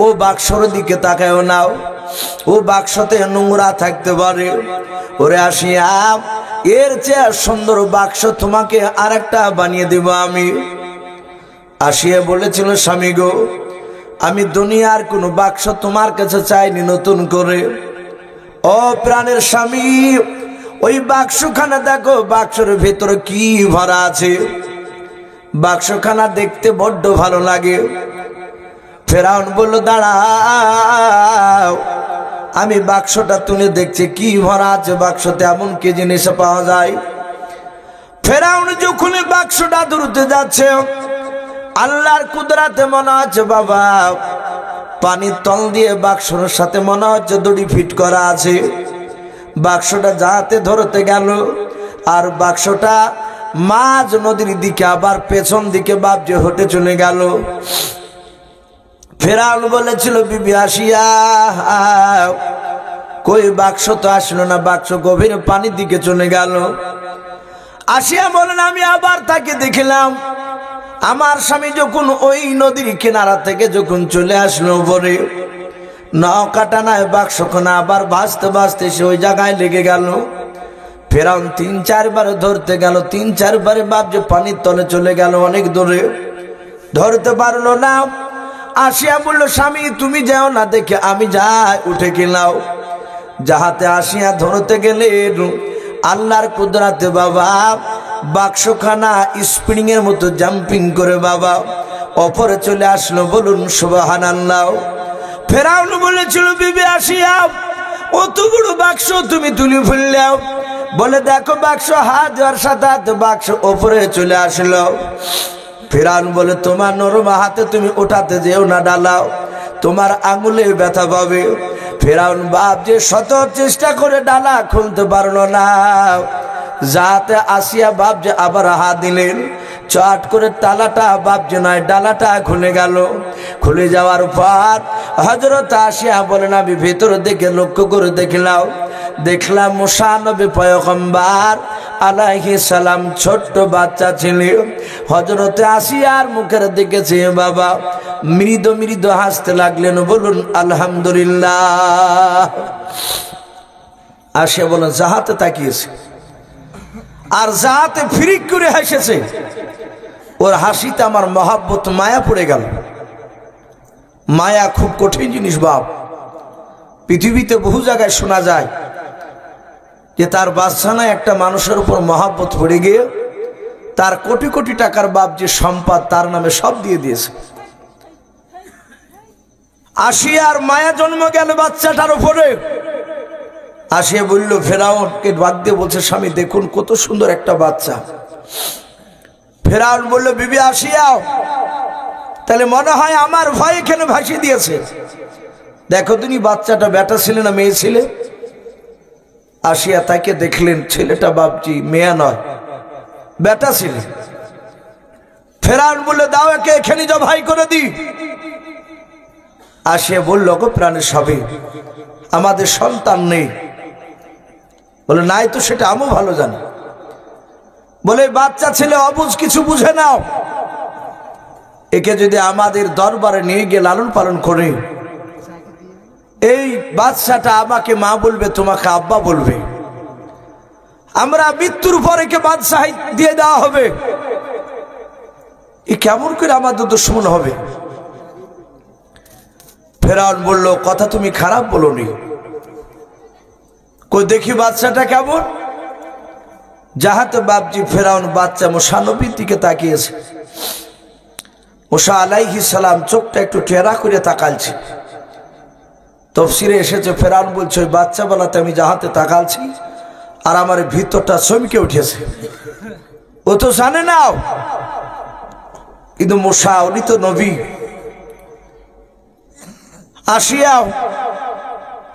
ও বাক্সর দিকে তাকায়ও নাও, ও বাক্সতে নোংরা থাকতে পারে। ওরে আসিয়া, এর চেয়ে সুন্দর বাক্স তোমাকে আরেকটা বানিয়ে দেব আমি। আসিয়া বলেছিল স্বামী গো, আমি দুনিয়ার কোনো বাক্স তোমার কাছে চাইনি নতুন করে। ও প্রাণের স্বামী, ওই বাক্সখানা দেখো, বাক্সের ভেতরে কি ভরা আছে। বাক্সখানা দেখতে বড্ড ভালো লাগে। ফেরাউন বলল দাঁড়াও, আমি বাক্সটা তুলে দেখছি কি ভরা আছে বাক্সতে, এমন কি জিনিস পাওয়া যায়। ফেরাউন যখন বাক্সটা ধরতে যাচ্ছে, আল্লাহর কুদরাতে মনে হচ্ছে বাবা পানির তল দিয়ে বাক্সর সাথে মনে হচ্ছে দড়ি ফিট করা আছে। বাক্সটা যাতে ধরতে গেল, আর বাক্সটা মাঝ নদীর দিকে আবার পেছন দিকে বাপজি হেঁটে চলে গেল। ফেরাউন বলেছিল বিবি আসিয়া, কই বাক্স তো আসলো না, বাক্স গভীর পানির দিকে চলে গেল। আসিয়া বলেন আমি আবার তাকে দেখলাম, আমার স্বামী যখন ওই নদীর কিনারা থেকে যখন চলে আসলো উপরে, নৌকাটা নাই বাক্সখানা আবার ভাসতে ভাসতে সে ওই জায়গায় লেগে গেল। ফেরাউন ৩-৪ বার ধরতে গেল, ৩-৪ বারে বাপজি পানির তলে চলে গেল, অনেক দূরে, ধরতে পারলো না। আসিয়া বলল স্বামী তুমি যাও না, দেখে আমি যাই, উঠে গেলাম। যাহাতে আসিয়া ধরতে গেলে আল্লাহর কুদরাতে বাবা বাক্সখানা স্প্রিং এর মতো জাম্পিং করে বাবা অপরে চলে আসলো। বলুন সুবহানাল্লাহ। ফেরাউন বলেছিল বিবি আসিয়া, অত বড় বাক্স তুমি তুলে ফেললেও। বলে দেখো বাক্স হাত দেওয়ার সাথে বাক্স ওপরে চলে আসলো। ফেরাউন বলে তোমার নরম হাতে তুমি ওঠাতে যেও না, ডালাও, তোমার আঙুলে ব্যথা পাবে। ফেরাউন বাপ যে শত চেষ্টা করে ডালা খুলতে পারলো না। যাতে আসিয়া বাপ যে আবার হাত দিলেন, চট করে তালাটা বাপ যে নয় ডালাটা খুলে গেল। খুলে যাওয়ার পর হযরত আসিয়া বলেন আমি ভেতর দিকে লক্ষ্য করে দেখলাম মুসা নবী পয়গম্বর আলাইহিস সালাম ছোট্ট বাচ্চা ছিল। হযরতে আসিয়ার মুখের দিকে চেয়ে বাবা মৃদু মৃদু হাসতে লাগলেন। বলুন আলহামদুলিল্লাহ। আসিয়া বলেন যাহাতে তাকিয়েছে আর যাহাতে ফিরিক করে হাসেছে, ওর হাসিতে আমার মহাব্বত মায়া পড়ে গেল। মায়া খুব কঠিন জিনিস বাপ। পৃথিবীতে বহু জায়গায় শোনা যায় যে তার বাদশানায় একটা মানুষের উপর মহাব্বত পড়ে গিয়ে তার কোটি কোটি টাকার বাপ যে সম্পদ তার নামে সব দিয়ে দিয়েছে। আসিয়ার মায়া জন্ম গেল বাচ্চাটার উপরে। আসিয়া বলল ফেরাউনকে বাদ দিয়ে বলছে স্বামী দেখুন কত সুন্দর একটা বাচ্চা। ফেরাউন বলল বিবি আসিয়া, তাহলে মনে হয় আমার ভয় এখানে ভাসিয়ে দিয়েছে। দেখো তুমি বাচ্চাটা বেটা ছিলে না মেয়ে ছিলে? আসিয়া তাকে দেখলেন ছেলেটা বাপজি মেয়ে নয় বেটা ছিলে। ফেরাউন বলল দাও একে এখানে জবাই করে দি। আসিয়া বলল গো প্রাণের সবে আমাদের সন্তান নেই, বলে নাই তো, সেটা আমিও ভালো জানি। বলে বাচ্চা ছেলে অবুঝ, কিছু বুঝে নাও, একে যদি আমাদের দরবারে নিয়ে গিয়ে লালন পালন করে, এই বাচ্চাটা আমাকে মা বলবে, তোমাকে আব্বা বলবে, আমরা মৃত্যুর পর একে বাদশাহী দিয়ে দেওয়া হবে। এ কেমন করে আমাদের দুশমন হবে? ফেরাউন বলল, কথা তুমি খারাপ বলোনি। কই দেখি বাচ্চাটা কেমন। যাহাতে বাপজি ফেরাউন বাচ্চা মুসা নবীর দিকে তাকিয়েছে। মুসা আলাইহিস সালাম চোখটা একটু টেরা করে তাকালছে। তফসিরে এসেছে, ফেরাউন বলছে ওই বাচ্চা বেলাতে আমি যাহাতে তাকালছি আর আমার ভিতরটা চমকে উঠেছে। ও তো জানে না, কিন্তু মুসা উনি তো নবী। আসিয়াও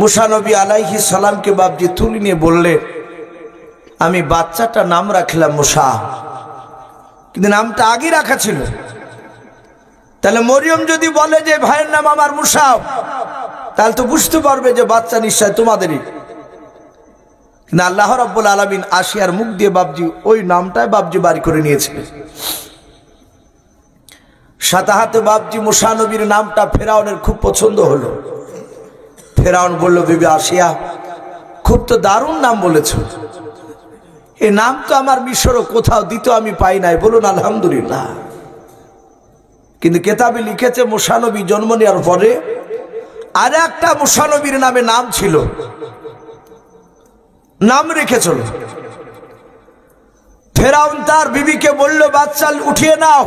মুসা নবী আলাইহিস সালামকে বাপজি তুলে নিয়ে বললেন, আমি বাচ্চাটার নাম রাখলাম মুসা, কিন্তু নামটা আগে রাখা ছিল। তাহলে মরিয়ম যদি বলে যে ভাইয়ের নাম আমার মুসা, তাহলে তো বুঝতে পারবে যে বাচ্চা নিশ্চয় তোমাদেরই। কিন্তু আল্লাহ রাব্বুল আলামিন আসিয়ার মুখ দিয়ে বাপজি ওই নামটাই বাপজি বাড়ি করে নিয়েছিলেন। সাথে হাতে বাপজি মুসা নবীর নামটা ফেরাউনের খুব পছন্দ হলো। ফেরাউন বলল, বিবি আসিয়া, খুব তো দারুণ নাম বলেছ, এই নাম তো আমার মিশরও কোথাও দিত আমি পাই নাই, বলুন আলহামদুলিল্লাহ। কিন্তু কেতাবে লিখেছে মুসা নবী জন্ম নেওয়ার পরে আর একটা মুসা নবীর নামে নাম ছিল, নাম রেখেছিল। ফেরাউন তার বিবিকে বলল, বাচ্চা উঠিয়ে নাও,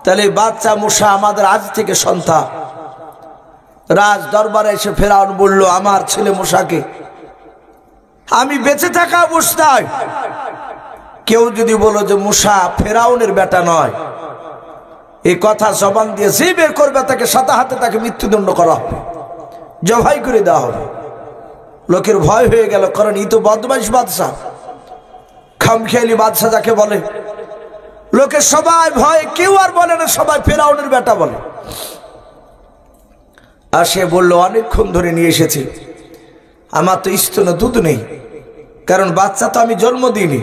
তাহলে বাচ্চা মুসা আমাদের আজ থেকে সন্তান। রাজ দরবারে এসে ফেরাউন বলল, আমার ছেলে মুসাকে আমি বেঁচে থাকা অবস্থায় কেউ যদি বলো যে মুসা ফেরাউনের বেটা নয়, এই কথা জবান দিয়ে যে বের করবে তাকে সাথে হাতে তাকে মৃত্যুদণ্ড করা হবে, জবাই করে দেওয়া হবে। লোকের ভয় হয়ে গেল, কারণ ই তো বদমাইশ বাদশা, খামখেয়ালি বাদশা যাকে বলে। লোকের সবাই ভয়, কেউ আর বলে না, সবাই ফেরাউনের বেটা বলে। আর সে বলল, অনেকক্ষণ ধরে নিয়ে এসেছি, আমার তো স্তনে দুধ নেই, কারণ বাচ্চা তো আমি জন্ম দিইনি,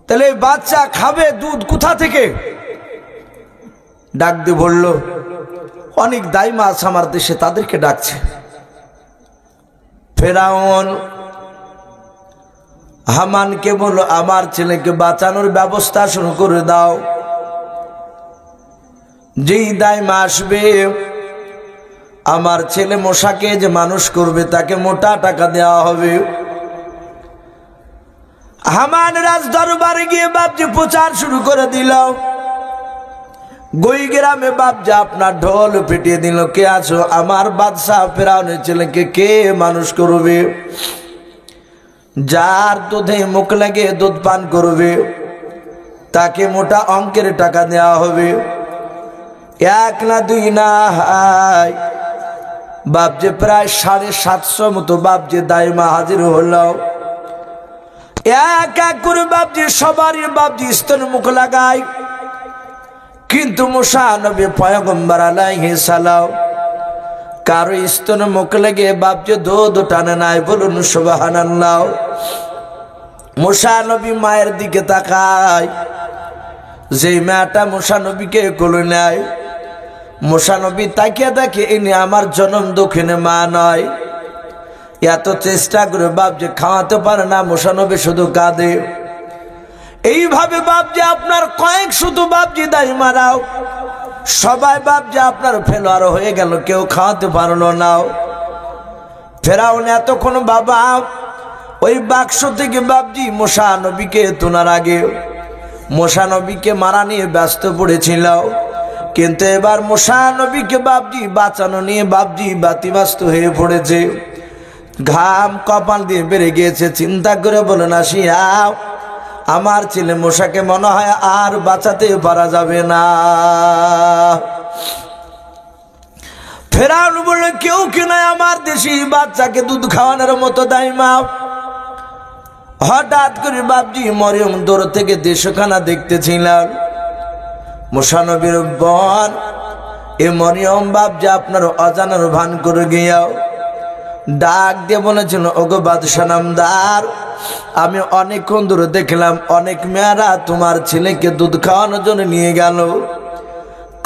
তাহলে এই বাচ্চা খাবে দুধ কোথা থেকে? ডাক দিয়ে বলল, অনেক দাইমা আছে আমার দেশে, তাদেরকে ডাকছে। ফেরাউন হামানকে বলল, আমার ছেলেকে বাঁচানোর ব্যবস্থা শুরু করে দাও, যেই দাইমা আসবে আমার ছেলে মশাকে যে মানুষ করবে তাকে মোটা টাকা দেওয়া হবে। হামান রাজ দরবারে গিয়ে বাপজি প্রচার শুরু করে দিল। গই গ্রামে বাপজি আপনার ঢোল পিটিয়ে দিল, কে আছো? আমার বাদশাহ ফেরাউনের ছেলেকে কে মানুষ করবে? যার দুধে মুখ লাগে দুধ পান করবে তাকে মোটা অঙ্কের টাকা দেওয়া হবে। এক না দুই না, হাই বাপজি প্রায় 750 মতো বাপজি দাইমা হাজির হলো। এক এক করে বাপজি সবারই বাপজি স্তন মুখ লাগায়, কিন্তু মুসা নবী পয়গম্বর আলাইহিস সালাম কারো স্তন মুখ লেগে বাপজি দুধ টানে নাই, বলুন সুবহানাল্লাহ। মুসা নবী মায়ের দিকে তাকায়, যেই মেয়েটা মুসা নবীকে কোলে নেয়, মুসা নবী তাকিয়ে দেখে ইনি আমার জনম দক্ষিণে মা নয়। এত চেষ্টা করে বাপজি খাওয়াতে পারে না, মুসা নবী শুধু কাঁদে। এইভাবে বাপজি আপনার কয়েক শুধু বাপজি দাই মারাও, সবাই বাপজি আপনার ফেলোয়ার হয়ে গেল, কেউ খাওয়াতে পারলো না। ফেরাউন এতক্ষণ বাবা ওই বাক্স থেকে বাপজি মুসা নবীকে তোলার আগে মুসা নবীকে মারা নিয়ে ব্যস্ত পড়েছিল, কিন্তু এবার মুসা নবীকে বাপজি বাঁচানো নিয়ে বাপজি বাতিবাস্ত হয়ে পড়েছে। ঘাম কপাল দিয়ে বেড়ে গিয়েছে। চিন্তা করে বলেন, আসিয়া আমার ছেলে মুসাকে মনে হয় আর বাঁচাতে পারা যাবে না। ফেরাউন বলল, কেউ কি নয় আমার দেশি বাচ্চাকে দুধ খাওয়ানোর মতো দাইমা। হঠাৎ করে বাপজি মরিয়ম দূর থেকে দেশখানা দেখতেছিলেন। মুসা নবীর বোন এ মরিয়ম বাপজি আপনার অজানার ভান করে গিয়াও ডাক দিয়ে বলেছিল, ওগো বাদশাহ নামদার, আমি অনেকক্ষণ ধরে দেখলাম অনেক মেয়েরা তোমার ছেলেকে দুধ খাওয়ানোর জন্য নিয়ে গেল,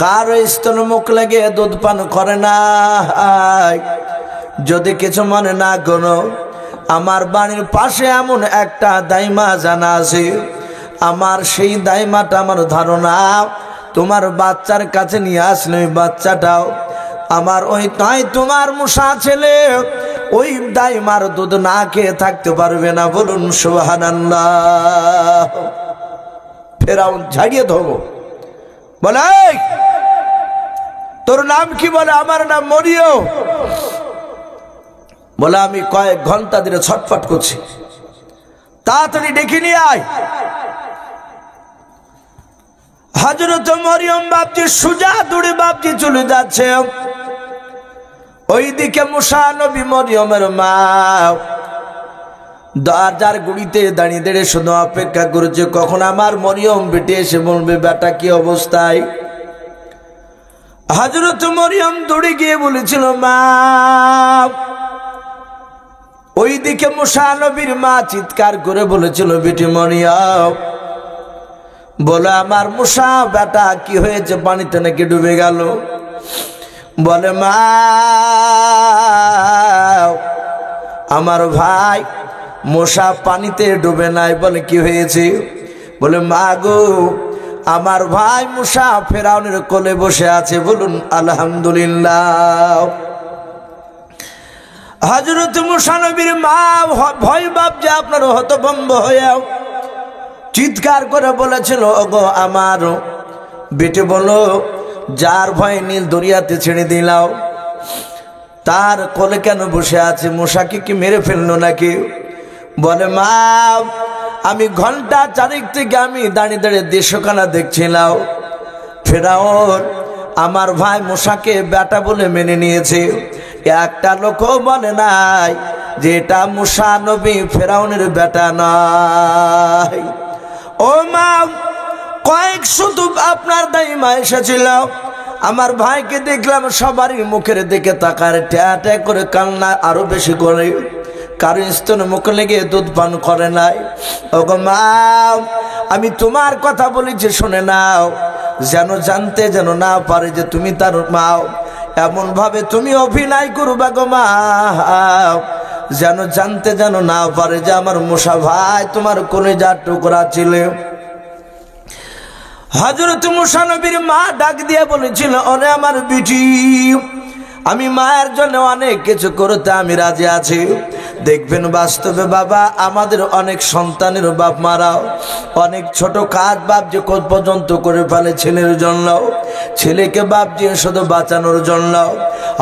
কারো স্তন মুখ লেগে দুধ পান করে না। যদি কিছু মনে না করো, আমার বাড়ির পাশে এমন একটা দাইমা জানা আছে, আমার সেই দাইমাটা আমার ধারণা তোমার বাচ্চার কাছে নিয়ে আসলে ওই বাচ্চাটাও আমার ওই তাই তোমার মুসা ছেলে ওই দাইমার দুধ না খেয়ে থাকতে পারবে না। বলুন সুবহানাল্লাহ। ফেরাউন ঝাড়িয়ে ধরবো, বলে তোর নাম কি? বলে আমার নাম মরিয়ম। বলে আমি কয়েক ঘন্টা ধরে ছটফট করছি, তাড়াতাড়ি ডেকে নিয়ে আয়। হযরত মরিয়ম বাপজি সুজা দৌড়ে বাপজি চলে যাচ্ছে। ওইদিকে মুসা নবী মরিয়মের মা দরজার গুড়িতে দাঁড়িয়ে দাঁড়িয়ে শুধু অপেক্ষা করেছে কখন আমার মরিয়ম বেটে এসে বলবে বেটা কি অবস্থায়। হযরত মরিয়ম দৌড়ে গিয়ে বলেছিল মা। ওইদিকে মুসা নবীর মা চিৎকার করে বলেছিল বেটি মরিয়ম, বলে আমার মুসা বেটা কি হয়েছে, পানিতে নাকি ডুবে গেল। বলে মা আমার ভাই মুসা পানিতে ডুবে নাই। বলে কি হয়েছে? বলে মা গো আমার ভাই মুসা ফেরাউনের কোলে বসে আছে। বলুন আলহামদুলিল্লাহ। হযরত মুসা নবীর মা ভয় বাপ যে আপনার হতভম্ব হয়ে চিৎকার করে বলেছিল, ওগো আমার বেটে বলো যার ভয় নীল দরিয়াতে ছেড়ে দিলাও তার কোলে কেন বসে আছে? মুসাকে কি মেরে ফেললো নাকি? বলে মা আমি ঘন্টা চারেক থেকে আমি দাঁড়িয়ে দাঁড়িয়ে দেশখানা দেখছিলাম, ফেরাউন আমার ভাই মুসাকে বেটা বলে মেনে নিয়েছে, একটা লোকও বলে নাই যে এটা মুসা নবী ফেরাউনের বেটা নয়। ও মা কয়েক শুধু আপনার দাইমা এসেছিল, আমার ভাইকে দেখলাম সবারই মুখের দিকে তাকার ট্যা ট্যা করে কান্না আরো বেশি করে, কারণ স্তনে মুখ লেগে দুধ পান করে নাই। ওগো মা আমি তোমার কথা বলেছি শুনে নাও, যেন জানতে যেন না পারে যে তুমি তার মা, এমন ভাবে তুমি অভিনয় করবা গো মা যেন জানতে যেন না পারে যে আমার মুসা ভাই তোমার কলিজার টুকরা ছিল। হযরত মুসা নবীর মা ডাক দিয়ে বলেছিল, ওরে আমার বিটি আমি মায়ের জন্য অনেক কিছু করতে আমি রাজি আছি। দেখবেন বাস্তবে বাবা আমাদের অনেক সন্তানের বাপ মারাও অনেক ছোট কাজ বাপ যে কোন পর্যন্ত করে ফেলে ছেলের জন্য, ছেলেকে বাপ দিয়ে শুধু বাঁচানোর জন্য।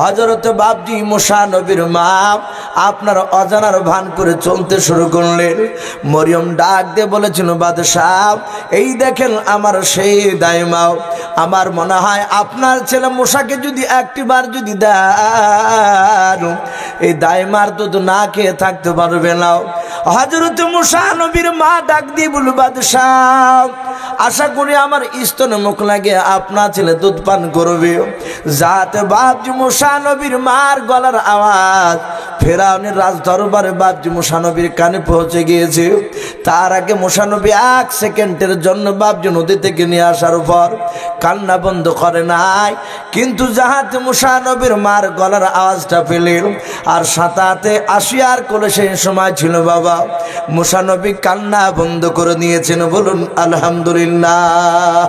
হযরত বাপজি মুসা নবীর মা আপনার অজানার ভান করে চলতে শুরু করলেন। মরিয়ম ডাক দিয়ে বলেছিল, বাদশাহ এই দেখেন আমার সেই দাইমাও, আমার মনে হয় আপনার ছেলে মুসাকে যদি একটিবার যদি দেন এই দাইমার দুধ না খেয়ে থাকতে পারবে না। হযরত মুসা নবীর মা ডাক দিয়ে বলল, বাদশাহ আশা করি আমার স্তনে মুখ লাগে আপনার ছেলে দুধ পান করবে। যাতে বাপজি মুসা নবীর মার গলার আওয়াজ ফেরাউনের রাজ দরবারে বাপজি মুসা নবীর কানে পৌঁছে গিয়েছে। তার আগে মুসা নবী 1 সেকেন্ডের জন্য বাপজি নদী থেকে নিয়ে আসার পর কান্না বন্ধ করে নাই, কিন্তু যাহাতে মুসা নবীর মার গলার আওয়াজটা পেলেন আর সাথে আসিয়ার কোলে সেই সময় ছিল বাবা, মুসা নবী কান্না বন্ধ করে দিয়েছেন। বলুন আলহামদুলিল্লাহ।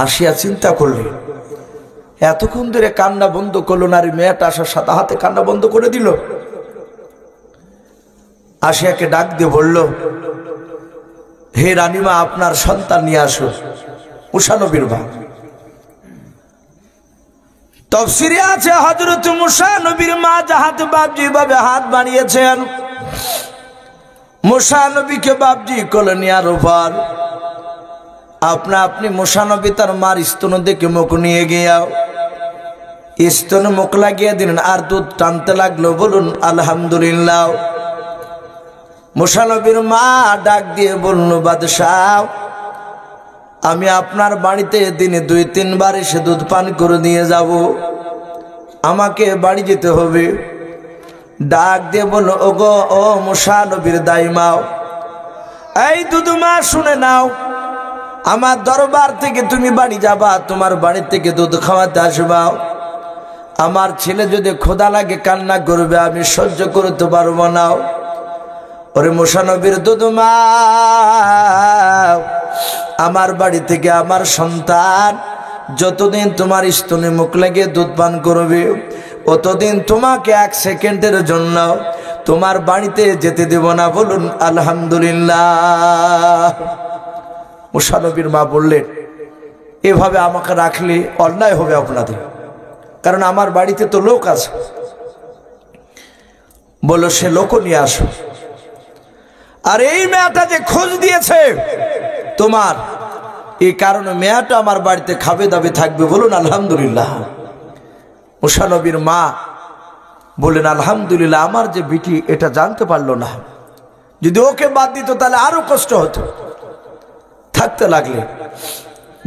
আসিয়া চিন্তা করলেন এতক্ষণ ধরে কান্না বন্ধ করলো না, আর মেয়েটা আসার সাথে হাতে কান্না বন্ধ করে দিল। আসিয়াকে ডাক দিয়ে বলল, হে রানীমা আপনার সন্তান নিয়ে আসো। মুসা নবীর মা তাফসীরে আছে হযরত মুসা নবীর মা যাহাতে বাপজি ভাবে হাত বানিয়েছেন, মুসা নবীকে বাপজি কোলে নেওয়ার উপর আপনি মুসা নবী তার মার স্তন দেখে মুখ নিয়ে গিয়াও স্তন মুখ লাগিয়ে দিলেন আর দুধ টানতে লাগলো। বলুন আলহামদুলিল্লাহ। মুসা নবীর মা ডাক দিয়ে বলল, বাদশাহ আমি আপনার বাড়িতে দিনে 2-3 বার এসে দুধ পান করে দিয়ে যাব, আমাকে বাড়ি যেতে হবে। ডাক দিয়ে বলল, ওগো ও মুসা নবীর দাইমাও, এই দুধমা শুনে নাও, আমার দরবার থেকে তুমি বাড়ি যাবা, তোমার বাড়ি থেকে দুধ খাওয়াতে আসবা। আমার ছেলে যদি খোদা লাগে কান্না করবে, আমি সহ্য করতে পারবো না। ওরে মুসা নবীর দুধমা, আমার বাড়ি থেকে আমার সন্তান যতদিন তোমার স্তনে মুখ লাগিয়ে দুধ পান করবে, অতদিন তোমাকে 1 সেকেন্ডের জন্য তোমার বাড়িতে যেতে দেব না। বলুন আলহামদুলিল্লাহ। মুসা নবীর মা বললেন, এভাবে আমাকে রাখলে অন্যায় হবে আপনাদের, কারণ আমার বাড়িতে তো লোক আছে। বলো, সে লোক নিয়ে আসো। আর এই মেয়েটা যে খোঁজ দিয়েছে তোমার, এই কারণে মেয়েটা আমার বাড়িতে খাবে দাবে থাকবে। বলুন আলহামদুলিল্লাহ। মুসা নবীর মা বললেন, আলহামদুলিল্লাহ, আমার যে বিটি এটা জানতে পারলো না, যদি ওকে বাদ দিত তাহলে আরো কষ্ট হতো। থাকতে লাগলে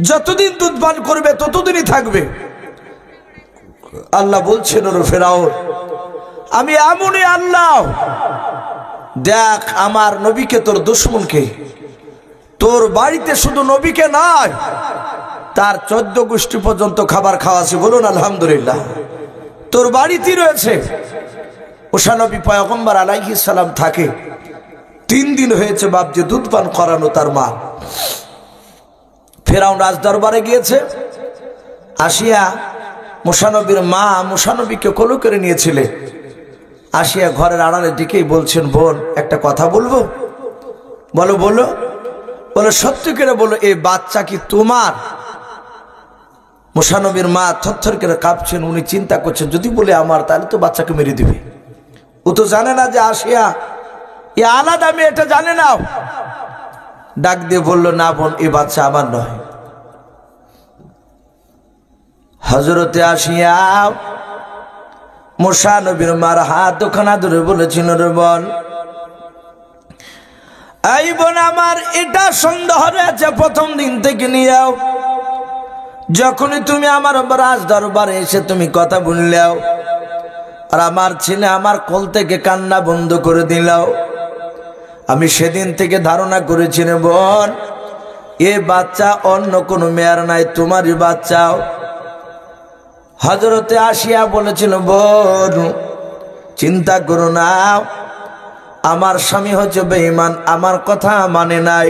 যতদিন দুধ পান করবে ততদিনই থাকবে। আল্লাহ বলছেন, ওর ফেরাউন, আমি এমনই আল্লাহ, দেখ আমার নবীকে তোর দুশমনকে, তোর বাড়িতে শুধু নবীকে নয়, তার 14 গোষ্ঠী পর্যন্ত খাবার খাওয়াছে। বলুন আলহামদুলিল্লাহ। তোর বাড়িতেই রয়েছে। মুসা নবী পয়গম্বর আলাইহিস সালাম থাকে 3 দিন হয়েছে বাপ যে দুধ পান করানো তার মা। ফেরাউন রাজ দরবারে গিয়েছে, আসিয়া মুসা নবীর মা মুসা নবীকে কোলে করে নিয়েছিলেন। আসিয়া ঘরের আড়ালে দিকেই বলছেন, বোন একটা কথা বলবো। বলো বলো। বলে, সত্যি করে বলো, এই বাচ্চা কি তোমার? মুসা নবীর মা থরথর করে কাঁপছেন। উনি চিন্তা করছেন, যদি বলে আমার, তাহলে তো বাচ্চাকে মেরে দিবে। ও তো জানে না যে আসিয়া এ আলাদা মেয়ে, এটা জানে না। ডাক দিয়ে বলল, না বোন, এই বাচ্চা আমার নয়। হযরতে আসিয়া মুসা নবীর মার হাত ওখানা ধরে বলেছিল, রে বোন, এই বোন আমার এটা সন্দেহ রয়েছে প্রথম দিন থেকে নিয়েও, যখনই তুমি আমার রাজ দরবারে এসে তুমি কথা বললেও, আর আমার ছেলে আমার কোল থেকে কান্না বন্ধ করে দিলাও, আমি সেদিন থেকে ধারণা করেছি, রে বোন, এ বাচ্চা অন্য কোনো মেয়ের নাই, তোমারই বাচ্চাও। হযরতে আসিয়া বলেছিল, বোন চিন্তা করো না, আমার স্বামী হচ্ছে বেঈমান, আমার কথা মানে নাই।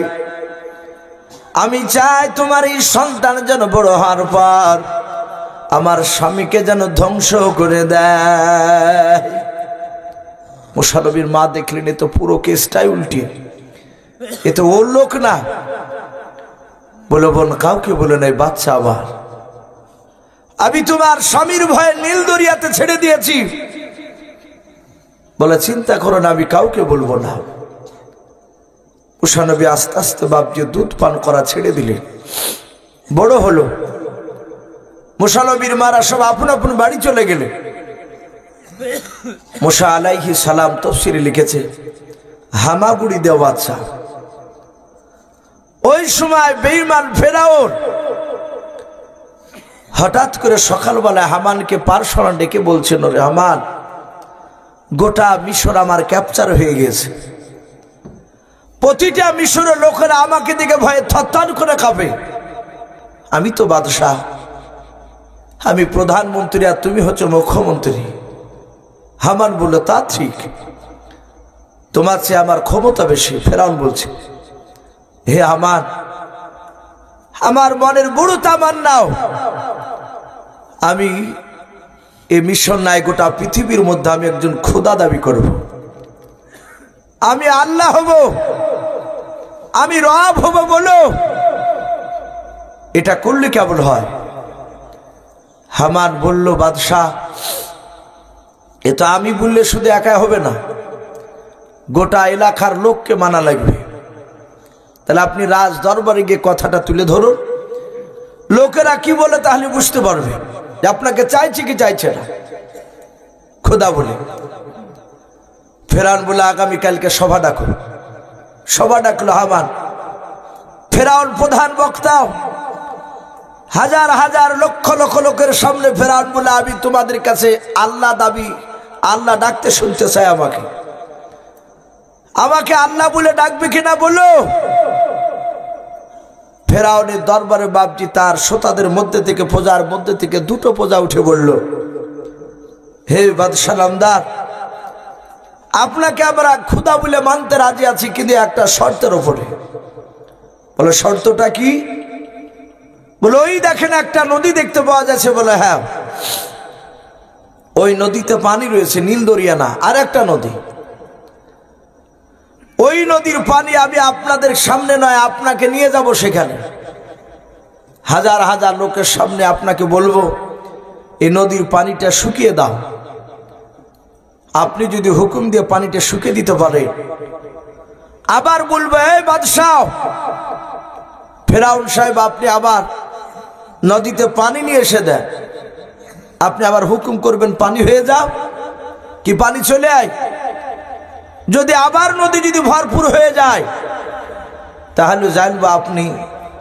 আমি চাই তোমার এই সন্তান যেন বড় হওয়ার পর আমার স্বামীকে যেন ধ্বংস করে দেয়। মুসা নবীর মা দেখলেন, এ তো পুরো কেসটাই উল্টে, এ তো ওর লোক না। বলে, বোন কাউকে বলে নাই, বাচ্চা আবার আমি তোমার স্বামীর ভয়ে নীল দরিয়াতে ছেড়ে দিয়েছি। বলে, চিন্তা করো না, আমি কাউকে বলবো না। মুসা নবী আস্তে আস্তে বাপ যে দুধ পান করা ছেড়ে দিলেন। বড় হলো, মুসা নবীর মারা সব আপন আপন বাড়ি চলে গেলেন। মুসা আলাইহিস সালাম তাফসীরে লিখেছে, হামাগুড়ি দেওয়া বাচ্চা। ওই সময় বেঈমান ফেরাউন হঠাৎ করে সকালবেলায় হামানকে পারসোনা ডেকে বলছেন, রে হামান, গোটা মিশর আমার ক্যাপচার হয়ে গেছে, প্রতিটা মিশরের লোকেরা আমাকে দেখে ভয়ে থরথর করে কাঁপে। আমি তো বাদশাহ, আমি প্রধানমন্ত্রী, আর তুমি হচ্ছে মুখ্যমন্ত্রী। হামান বলল, তা ঠিক, তোমার চেয়ে আমার ক্ষমতা বেশি। ফেরাউন বলছে, হে হামান, আমার মনের বড় তামান্নাও আমি এই মিশর নাই, গোটা পৃথিবীর মধ্যে আমি একজন খোদা দাবি করব, আমি আল্লাহ হব, আমি রব হব। বলো এটা করলে কেমন হয়? হামান বলল, বাদশাহ, এ তো আমি বললে শুধু একা হবে না, গোটা এলাকার লোককে মানা লাগবে। তাহলে আপনি রাজ দরবারে গিয়ে কথাটা তুলে ধরুন, লোকেরা কি বলে তাহলে বুঝতে পারবে যে আপনাকে চাইছে কি চাইছে না। খোদা বলে ফেরাউন বলে, আগামীকালকে সভা ডাকো। সভা ডাকলো হামান, ফেরাউন প্রধান বক্তা। হাজার হাজার লক্ষ লক্ষ লোকের সামনে ফেরাউন বলে, আমি তোমাদের কাছে আল্লাহ দাবি, আল্লাহ ডাকতে শুনতে চাই, আমাকে আল্লাহ বলে ডাকবে কিনা বলো। ফেরাউনের দরবারে বাপজি তার শ্রোতাদের মধ্যে থেকে, প্রজার মধ্যে থেকে দুটো প্রজা উঠে বলল, হে বাদশাহ নামদার, আপনাকে আমরা খুদা বলে মানতে রাজি আছি, কিন্তু একটা শর্তের উপরে। বলে শর্তটা কি? বলে ওই দেখেন একটা নদী দেখতে পাওয়া যাচ্ছে। বলে হ্যাঁ, ওই নদীতে পানি রয়েছে, নীল দরিয়া না, আর একটা নদী। ওই নদীর পানি আমি আপনাদের সামনে নয়, আপনাকে নিয়ে যাব সেখানে, হাজার হাজার লোকের সামনে আপনাকে বলবো এই নদীর পানিটা শুকিয়ে দাও। আপনি যদি হুকুম দিয়ে পানিটা শুকিয়ে দিতে পারে, আবার বলবে এই বাদশাহ, ফেরাউন সাহেব আপনি আবার নদীতে পানি নিয়ে এসে দেন, আপনি আবার হুকুম করবেন পানি হয়ে যাও, কি পানি চলে আয়। যদি আবার নদী যদি ভরপুর হয়ে যায়, তাহলে জানবো আপনি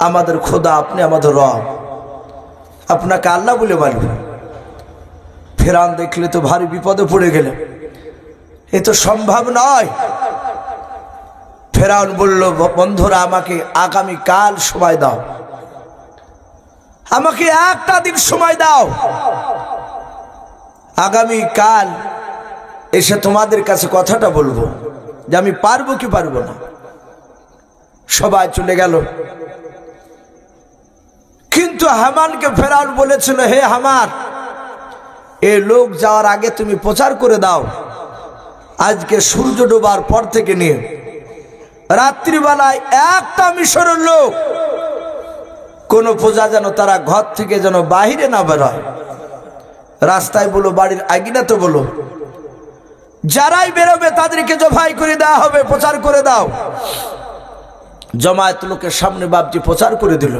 আমাদের খোদা, আপনি আমাদের রব, আপনাকে আল্লাহ বলে মানবে। ফেরাউন দেখলে তো ভারী বিপদে পড়ে গেল, এ তো সম্ভব নয়। ফেরাউন বলল, বন্ধুরা আমাকে আগামী কাল সময় দাও, আমাকে একটা দিন সময় দাও, আগামী কাল এসে তোমাদের কাছে কথাটা বলবো যে আমি পারবো কি পারবো না। সবাই চলে গেল, কিন্তু হামানকে ফেরাউন বলেছিল, হে হামান, এই লোক যাওয়ার আগে তুমি প্রচার করে দাও, আজকে সূর্য ডোবার পর থেকে নিয়ে রাত্রিবেলায় একটা মিশরের লোক, কোন প্রজা যেন তারা ঘর থেকে যেন বাহিরে না বেরোয়, রাস্তায় বলো, বাড়ির আঙিনাতে বলো, যারাই বেরোবে তাদেরকে জবাই করে দেওয়া হবে, প্রচার করে দাও। জমায়েত লোকের সামনে বাপজি প্রচার করে দিল,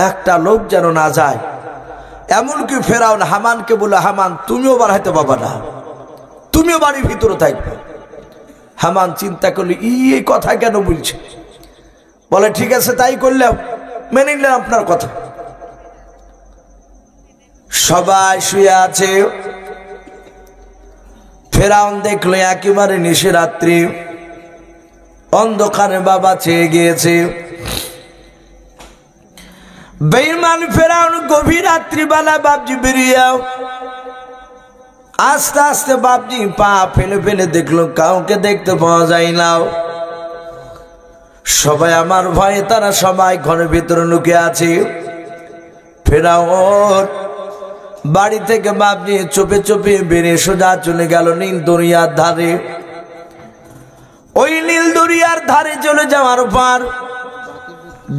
একটা লোক যেন না যায়। এমনকি ফেরাউন হামানকে বলে, হামান তুমিও বাড়াইতে পাবা না, তুমিও বাড়ির ভিতরে থাকবে। হামান চিন্তা করলে, এই কথা কেন বলছে? বলে ঠিক আছে, তাই করলাম, মেনে নিলাম আপনার কথা। সবাই শুয়ে আছে। ফেরাউন দেখলো একেবারে নিশিরাত্রি, অন্ধকারে বাবা চেয়ে গিয়েছে। বেঈমান ফেরাউন গভীর রাত্রিবেলা বাপজি বেরিয়ে আস্তে আস্তে বাপজি পা ফেলে ফেলে দেখলো, কাউকে দেখতে পাওয়া যায় না। সবাই আমার ভয়ে তারা সবাই ঘরের ভিতরে লুকে আছে। ফেরাউন বাড়ি থেকে বাপজি চুপে চুপে বেরিয়ে সোজা চলে গেল নীল দরিয়ার ধারে। ওই নীল দরিয়ার ধারে চলে যাওয়ার পর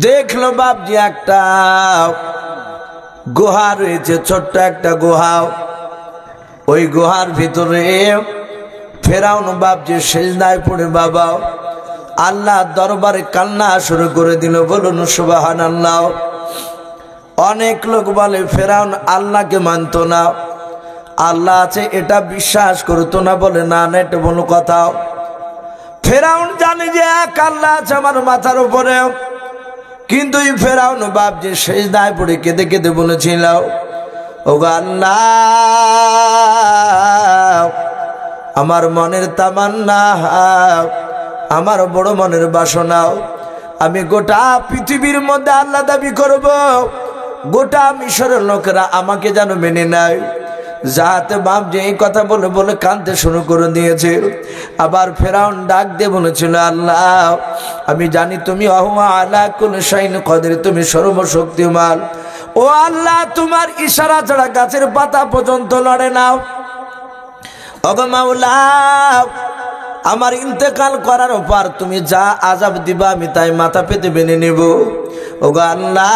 দেখলো বাপজি একটা গুহা রয়েছে, ছোট্ট একটা গুহা। ওই গুহার ভিতরে ফেরাউন বাপজি সেজদায় পড়ে বাবা আল্লাহ দরবারে কান্না শুরু করে দিল। বলুন সুবহানাল্লাহ। অনেক লোক বলে ফেরাউন আল্লাহকে মানত না, আল্লাহ আছে এটা বিশ্বাস করতো না। বলে না না, এটা বলো কথা। ফেরাউন জানে যে এক আল্লাহ আছে আমার মাথার উপরে, কিন্তু এই ফেরাউন বাপজি সেজদায় পড়ে কেঁদে কেঁদে বলেছিল, ওগো আল্লাহ, আমার মনের তামান্না, আমার বড় মনের বাসনা, আমি গোটা পৃথিবীর মধ্যে আল্লাহ দাবি করব, গোটা মিশরের লোকেরা আমাকে যেন মেনে নেয়। যাতে বাপ যে এই কথা বলে বলে কাঁদতে শুরু করে দিয়েছে। আবার ফেরাউন ডাক দিয়ে বলেছিল, আল্লাহ আমি জানি তুমি আহুয়া আলা কুল্লি শাইইন কদির, তুমি সর্বশক্তিমান। ও আল্লাহ, তোমার ইশারা ছাড়া গাছের পাতা পর্যন্ত লড়ে না। ওগো মাওলা, আমার ইন্তেকাল করার পর তুমি যা আযাব দিবা আমি তাই মাথা পেতে মেনে নেব। ওগো আল্লাহ,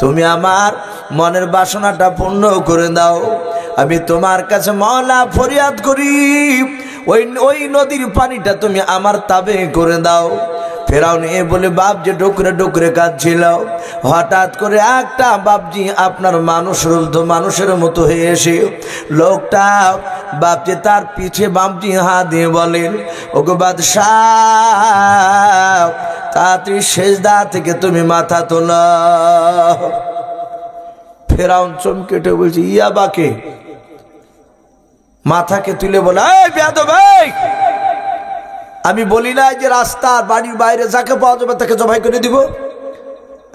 তুমি আমার মনের বাসনাটা পূর্ণ করে দাও। আমি তোমার কাছে মাওলা ফরিয়াদ করি, ওই নদীর পানিটা তুমি আমার তাবে করে দাও। ফেরাউন এ বলে বাপ যে ডুকরে ডুকরে কাঁদছিল, হঠাৎ করে একটা বাপজি আপনার মানুষের মতো হয়ে এসে লোকটা বাপজি তার পিঠে বাপজি হাত দিয়ে বলেন, ওগো বাদশাহ, তাড়াতাড়ি সেজদা থেকে তুমি মাথা তোলো। ফেরাউন চমকে উঠে বলছে, ইয়াবাকে? মাথাকে তুলে বলে, এই বেয়াদব, এই আমি বলি না যে রাস্তার বাড়ির বাইরে যাকে পাওয়া যাবে তাকে জবাই করে দিব?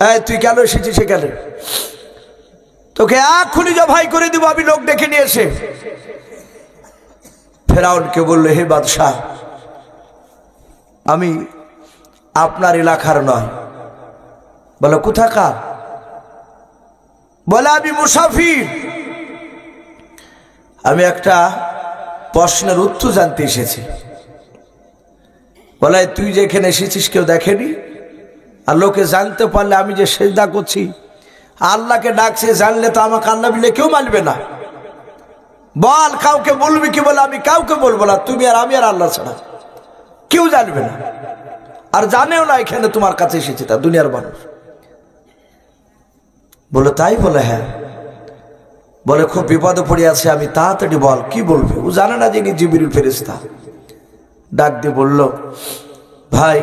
এই তুই কেন এসেছিস সেখানে? তোকে এক্ষুনি জবাই করে দিব আমি লোক ডেকে নিয়ে এসে। ফেরাউনকে বললো, হে বাদশাহ, আমি আপনার এলাকার নয়। বলো কোথাকার? বলে আমি মুসাফির, আমি একটা প্রশ্নের উত্তর জানতে এসেছি। বলে তুই যেখানে এসেছিস কেউ দেখেনি? আর লোকে জানতে পারলে আমি যে সেজদা করছি আল্লাহকে ডাকছে, জানলে তো আমাকে আল্লাহ বলে কেউ মানবে না। বল কাউকে বলবি কি? বলে আমি কাউকে বলবো না, তুমি আর আমি আর আল্লাহ ছাড়া কেউ জানবে না, আর জানেও না এখানে তোমার কাছে এসেছি তা দুনিয়ার মানুষ। বলে তাই? বলে হ্যাঁ। বলে খুব বিপদে পড়ে আছে আমি, তাড়াতাড়ি বল কি বলবে। ও জানে না যে ইনি জিবরিল ফেরেশতা। ডাক দিয়ে বলল, ভাই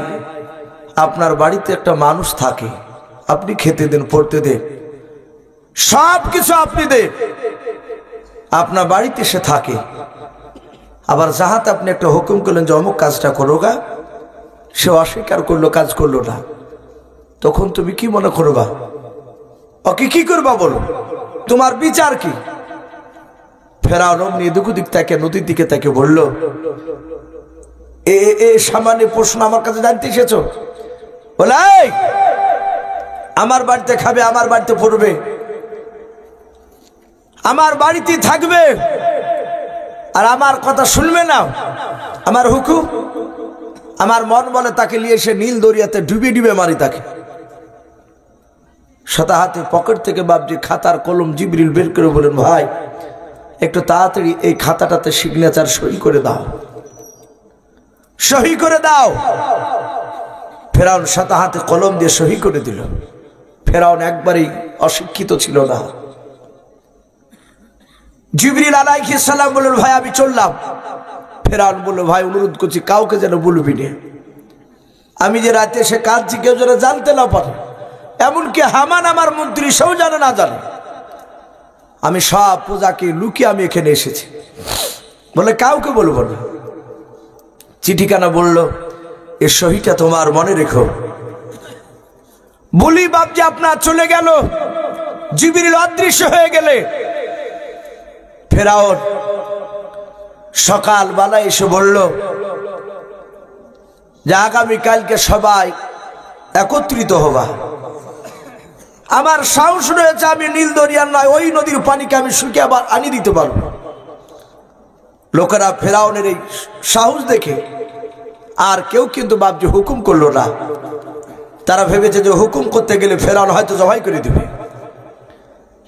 আপনার বাড়িতে একটা মানুষ থাকে, আপনি খেতে দেন, পড়তে দেন, সব কিছু আপনি দেন, আপনার বাড়িতে সে থাকে। আবার যাহাতে আপনি একটা হুকুম করলেন যে অমুক কাজটা করো গা, সে অস্বীকার করলো, কাজ করলো না, তখন তুমি কি মনে করবা? ওকে কি করবা বলো, তোমার বিচার কি? ফেরাউন এদিক ওদিক তাকে, নদীর দিকে তাকে বলল, এ সামান্য প্রশ্ন আমার কাছে জানতে এসেছো? বলে আমার বাড়িতে খাবে, আমার বাড়িতে পড়বে, আমার বাড়িতে থাকবে, আর আমার কথা শুনবে না, আমার হুকুম। আমার মন বলে তাকে নিয়ে এসে নীল দরিয়াতে ডুবে ডুবে মারি তাকে। সাদা হাতে পকেট থেকে বাবজি খাতার কলম জিবরিল বের করে বলেন, ভাই একটু তাড়াতাড়ি এই খাতাটাতে সিগনেচার সই করে দাও, সহি করে দাও। ফেরাউন সাদা হাতে কলম দিয়ে সহি করে দিল। ফেরাউন একবারই অশিক্ষিত ছিল না। জিবরিল আলাইহিস সালাম বললেন, ভাই আমি চললাম। ফেরাউন বলল, ভাই অনুরোধ করছি কাউকে যেন বলবি না, আমি যে রাতে এসে কাঁদছি কেউ যেন জানতে না পারে, এমনকি হামান আমার মন্ত্রী সেও জানে না জানে, আমি সব পূজাকে লুকিয়ে আমি এখানে এসেছি। বলে কাউকে বলবো না। চিঠিখানা বলল, এর সহিটা তোমার মনে রেখো। বলি বাপজি আপনার চলে গেল, জিবরিল অদৃশ্য হয়ে গেলে ফেরাউন সকালবেলা এসে বলল যে আগামীকালকে সবাই একত্রিত হবা। আমার সাহস রয়েছে, আমি নীল দরিয়ার নয় ওই নদীর পানিকে আমি শুকিয়ে আবার আনি দিতে পারবো। লোকেরা ফেরাউনের এই সাহস দেখে আর কেউ কিন্তু বাপজি হুকুম করলো না। তারা ভেবেছে যে হুকুম করতে গেলে ফেরাউন হয়তো জবাই করে দিবে।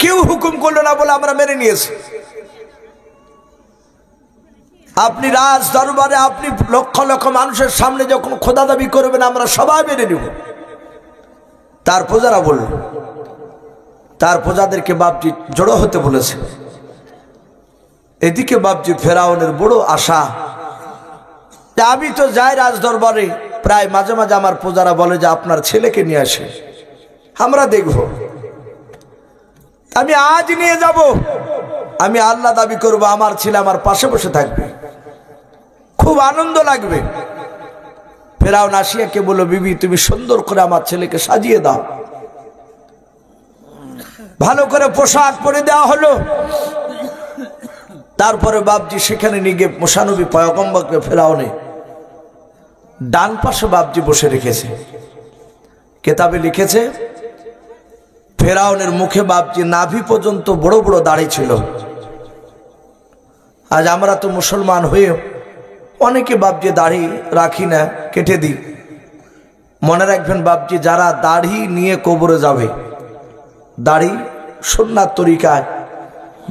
কেউ হুকুম করলো না বলে আমরা মেনে নিয়েছি। আপনি রাজ দরবারে আপনি লক্ষ লক্ষ মানুষের সামনে যখন খোদা দাবি করবেন আমরা সবাই মেনে নিব। তার প্রজারা বলল, তার প্রজাদেরকে বাপজি জড়ো হতে বলেছে। এদিকে বাপজি ফেরাউনের বড় আশা, আমি তো যাই রাজ দরবারে, প্রায় মাঝে মাঝে আমার প্রজারা বলে যে আপনার ছেলেকে নিয়ে আসে, আমরা দেখব। আমি আজ নিয়ে যাব, আমি আল্লাহ দাবি করব, আমার ছেলে আমার পাশে বসে থাকবে, খুব আনন্দ লাগবে। ফেরাউন আসিয়াকে বলল, বিবি তুমি সুন্দর করে আমার ছেলেকে সাজিয়ে দাও। ভালো করে পোশাক পরে দেওয়া হলো। তারপরে বাপজি সেখানে নিয়ে গিয়ে মুসানবী পয়গম্বরকে ফেরাউনে ডান পাশে বাপজি বসে রেখেছে। কেতাবে লিখেছে ফেরাউনের মুখে বাপজি নাভি পর্যন্ত বড় বড় দাড়ি ছিল। আজ আমরা তো মুসলমান হয়ে অনেকে বাপজি দাড়ি রাখি না, কেটে দিই। মনে রাখবেন বাপজি, যারা দাড়ি নিয়ে কবরে যাবে, দাড়ি সুন্নাত তরিকায়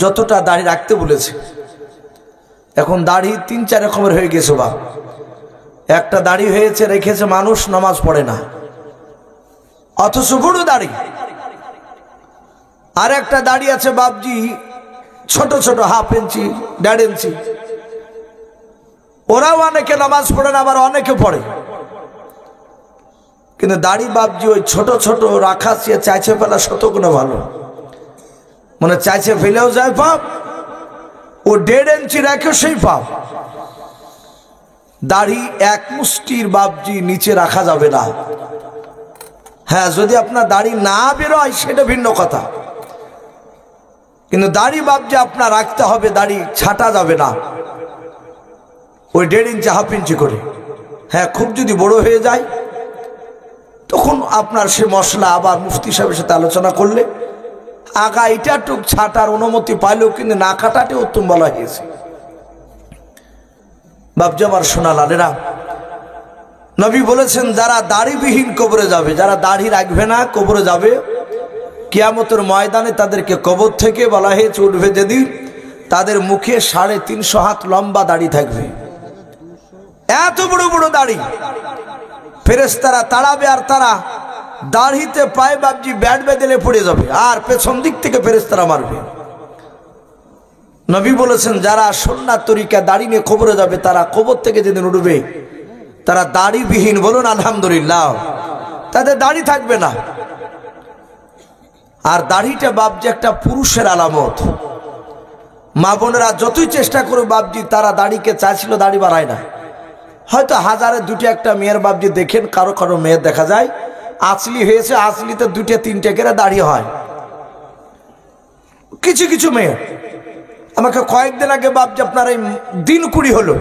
যতটা দাড়ি রাখতে বলেছে, এখন দাড়ি 3-4 রকমের হয়ে গেছে। বাপ একটা দাড়ি হয়েছে রেখেছে মানুষ নামাজ পড়ে না, অথচ বড় দাড়ি। আর একটা দাড়ি আছে বাপজি ছোট ছোট, 1/2 ইঞ্চি 1.5 ইঞ্চি, ওরাও অনেকে নামাজ পড়ে না, আবার অনেকে পড়ে। কিন্তু দাড়ি বাপজি ওই ছোট ছোট রাখা সে চাইছে ফেলা শতগুণে ভালো, মানে চাইছে ফেলেও যায় পাপ, ও 1.5 ইঞ্চি রেখে সেই পাপ। দাড়ি এক মুষ্টির বাপজি নিচে রাখা যাবে না। হ্যাঁ, যদি আপনার দাড়ি না বেরোয় সেটা ভিন্ন কথা, কিন্তু দাড়ি বাপজি আপনার রাখতে হবে, দাড়ি ছাটা যাবে না ওই 1.5 ইঞ্চি 1/2 ইঞ্চি করে। হ্যাঁ, খুব যদি বড় হয়ে যায় তখন আপনার সে মশলা আবার মুফতি সাহেবের সাথে আলোচনা করলে আগা এটা টুক ছাটার অনুমতি পাইলেও কিন্তু না কাটাতে উত্তম বলা হয়েছে। বাপজি আমার সোনা লালেরা, নবী বলেছেন যারা দাড়িবিহীন কবরে যাবে, যারা দাড়ি রাখবে না কবরে যাবে, কিয়ামতের ময়দানে তাদেরকে কবর থেকে বলা হয়েছে উঠবে যেদিন তাদের মুখে 350 হাত লম্বা দাড়ি থাকবে, এত বড় বড় দাড়ি। ফেরেশতারা তাড়াবে আর তারা দাড়িতে পায়ে বাপজি ব্যাট বেঁধে পড়ে যাবে আর পেছন দিক থেকে ফেরেশতারা মারবে। নবী বলেছেন যারা সুন্নাত তরিকা দাড়ি নিয়ে কবরে যাবে তারা কবর থেকে যেদিন উঠবে তারা দাড়িবিহীন, বলুন আলহামদুলিল্লাহ, তাদের দাড়ি থাকবে না। আর দাড়িটা বাপজি একটা পুরুষের আলামত। মা বোনেরা যতই চেষ্টা করে বাপজি তারা দাড়িকে চাইছিল, দাড়ি বাড়ায় না। হয়তো 1000-এ 2টা একটা মেয়ের বাপজি দেখেন, কারো কারো মেয়ের দেখা যায় আসলি হয়েছে, আসলিতে 2-3টে করে দাড়ি হয় কিছু কিছু মেয়ে। আমাকে কয়েকদিন আগে বাপজি আপনার এই দিন 20 হলো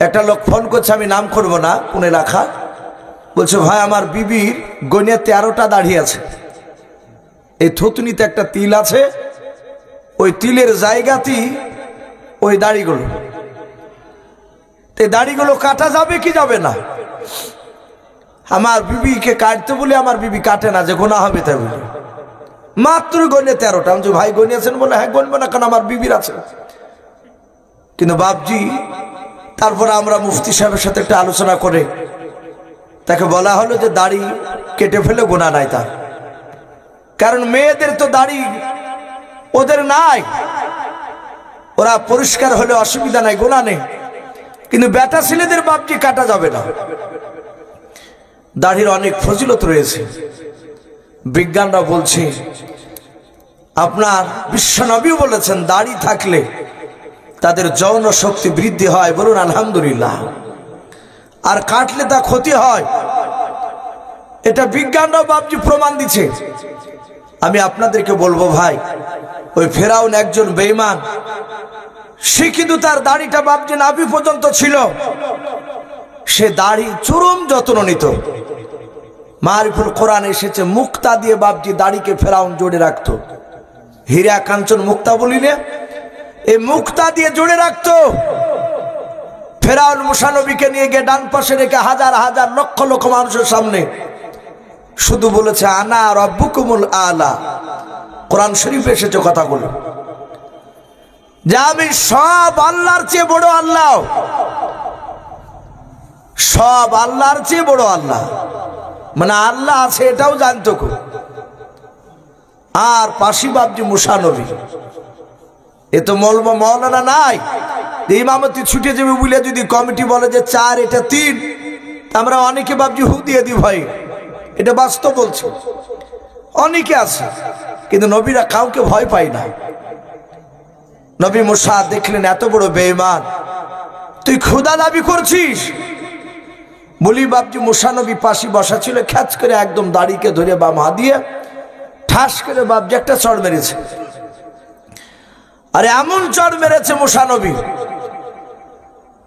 একটা লোক ফোন করছে, আমি নাম করবো না, কোন এলাকা, বলছে ভাই আমার বিবির গনিয়া 13টা দাড়ি আছে, এই থুতনিতে একটা তিল আছে, ওই তিলের জায়গাতেই ওই দাড়িগুলো, এই দাড়িগুলো কাটা যাবে কি যাবে না? আমার বিবিকে কাটতে বলে আমার বিবি কাটে না, যে গোনা হবে তাই বলে, মাত্র গনিয়া 13টা। আমি ভাই গনিয়েছেন? বলে হ্যাঁ গনবো না, কারণ আমার বিবির আছে। কিন্তু বাপজি তারপরে আমরা মুফতি সাহেবের সাথে একটা আলোচনা করে তাকে বলা হলো যে দাড়ি কেটে ফেলে গোনা নাই তার, কারণ মেয়েদের তো দাড়ি ওদের নাই, ওরা পরিষ্কার হলে অসুবিধা নাই, গোনা নেই। কিন্তু বেটা ছেলেদের বাপজি কাটা যাবে না। দাড়ির অনেক ফজিলত রয়েছে। বিজ্ঞানরা বলছে, আপনার বিশ্বনবী বলেছেন দাড়ি থাকলে তাদের যৌন শক্তি বৃদ্ধি হয়, বলুন আলহামদুলিল্লাহ, আর কাটলে তা ক্ষতি হয়। এটা বিজ্ঞানরা বাপজি প্রমাণ দিচ্ছে। আমি আপনাদেরকে বলবো ভাই, ওই ফেরাউন একজন বেঈমান, সে কিন্তু তার দাড়িটা বাপজি নাভি পর্যন্ত ছিল, সে দাড়ি চরম যত্ন নিত। মারিফুল কোরআন এসেছে মুক্তা দিয়ে বাপজি দাড়িকে ফেরাউন জোড়ে রাখতো, হীরা কাঞ্চন মুক্তা বলিলে এই মুক্তা দিয়ে জোড়ে রাখতো। ফেরাউন মুসা নবীকে নিয়ে গিয়ে ডান পাশে রেখে হাজার হাজার লক্ষ লক্ষ মানুষের সামনে শুধু বলেছে আনা রব্বুকুমুল আলা। কোরআন শরীফে এসেছে কথাগুলো, যে আমি সব আল্লাহর চেয়ে বড় আল্লাহ, সব আল্লাহর চেয়ে বড় আল্লাহ, মানে আল্লাহ আছে এটাও জানতো। আর পাশি বাপজি মুসা নবী, এ তো মৌলানা নাই ইমামতি ছুটে যাবে বলে যদি কমিটি বলে যে 4 এটা 3, আমরা অনেকে বাপজি হু দিয়ে দিই ভাই, এটা বাস্তব বলছে, অনেকে আছে। কিন্তু নবীরা কাউকে ভয় পায় না। নবী মুসা দেখলেন এত বড় বেঈমান, তুই খোদা দাবি করছিস বলি বাপজি মুসা নবী পাশে বসা ছিল, খ্যাচ করে একদম দাড়িকে ধরে বাম হাত দিয়ে ঠাস করে বাপজি একটা চড় মেরেছে। আরে এমন চড় মেরেছে মুসা নবী,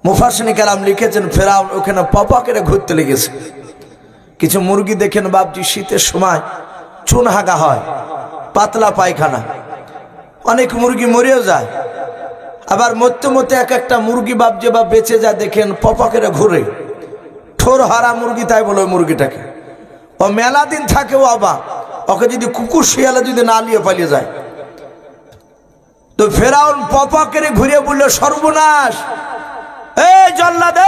মুফাসসিরিন কেরাম লিখেছেন ফেরাউন ওখানে পপা করে ঘুরতে লেগেছে। কিছু মুরগি দেখেন বাপজি শীতের সময় চুন হাগা হয়, পাতলা পায়খানা, অনেক মুরগি মরেও যায়, আবার মরতে মরতে এক একটা মুরগি বাপজি বা বেঁচে যায় দেখেন পপা করে ঘুরে, ঠোর হারা মুরগি তাই বলে মুরগিটাকে, ও মেলা দিন থাকে, ও আবার ওকে যদি কুকুর শিয়ালে যদি না নিয়ে পালিয়ে যায়। তো ফেরাউন পপা করে ঘুরে বললো সর্বনাশ, এই জল্লাদ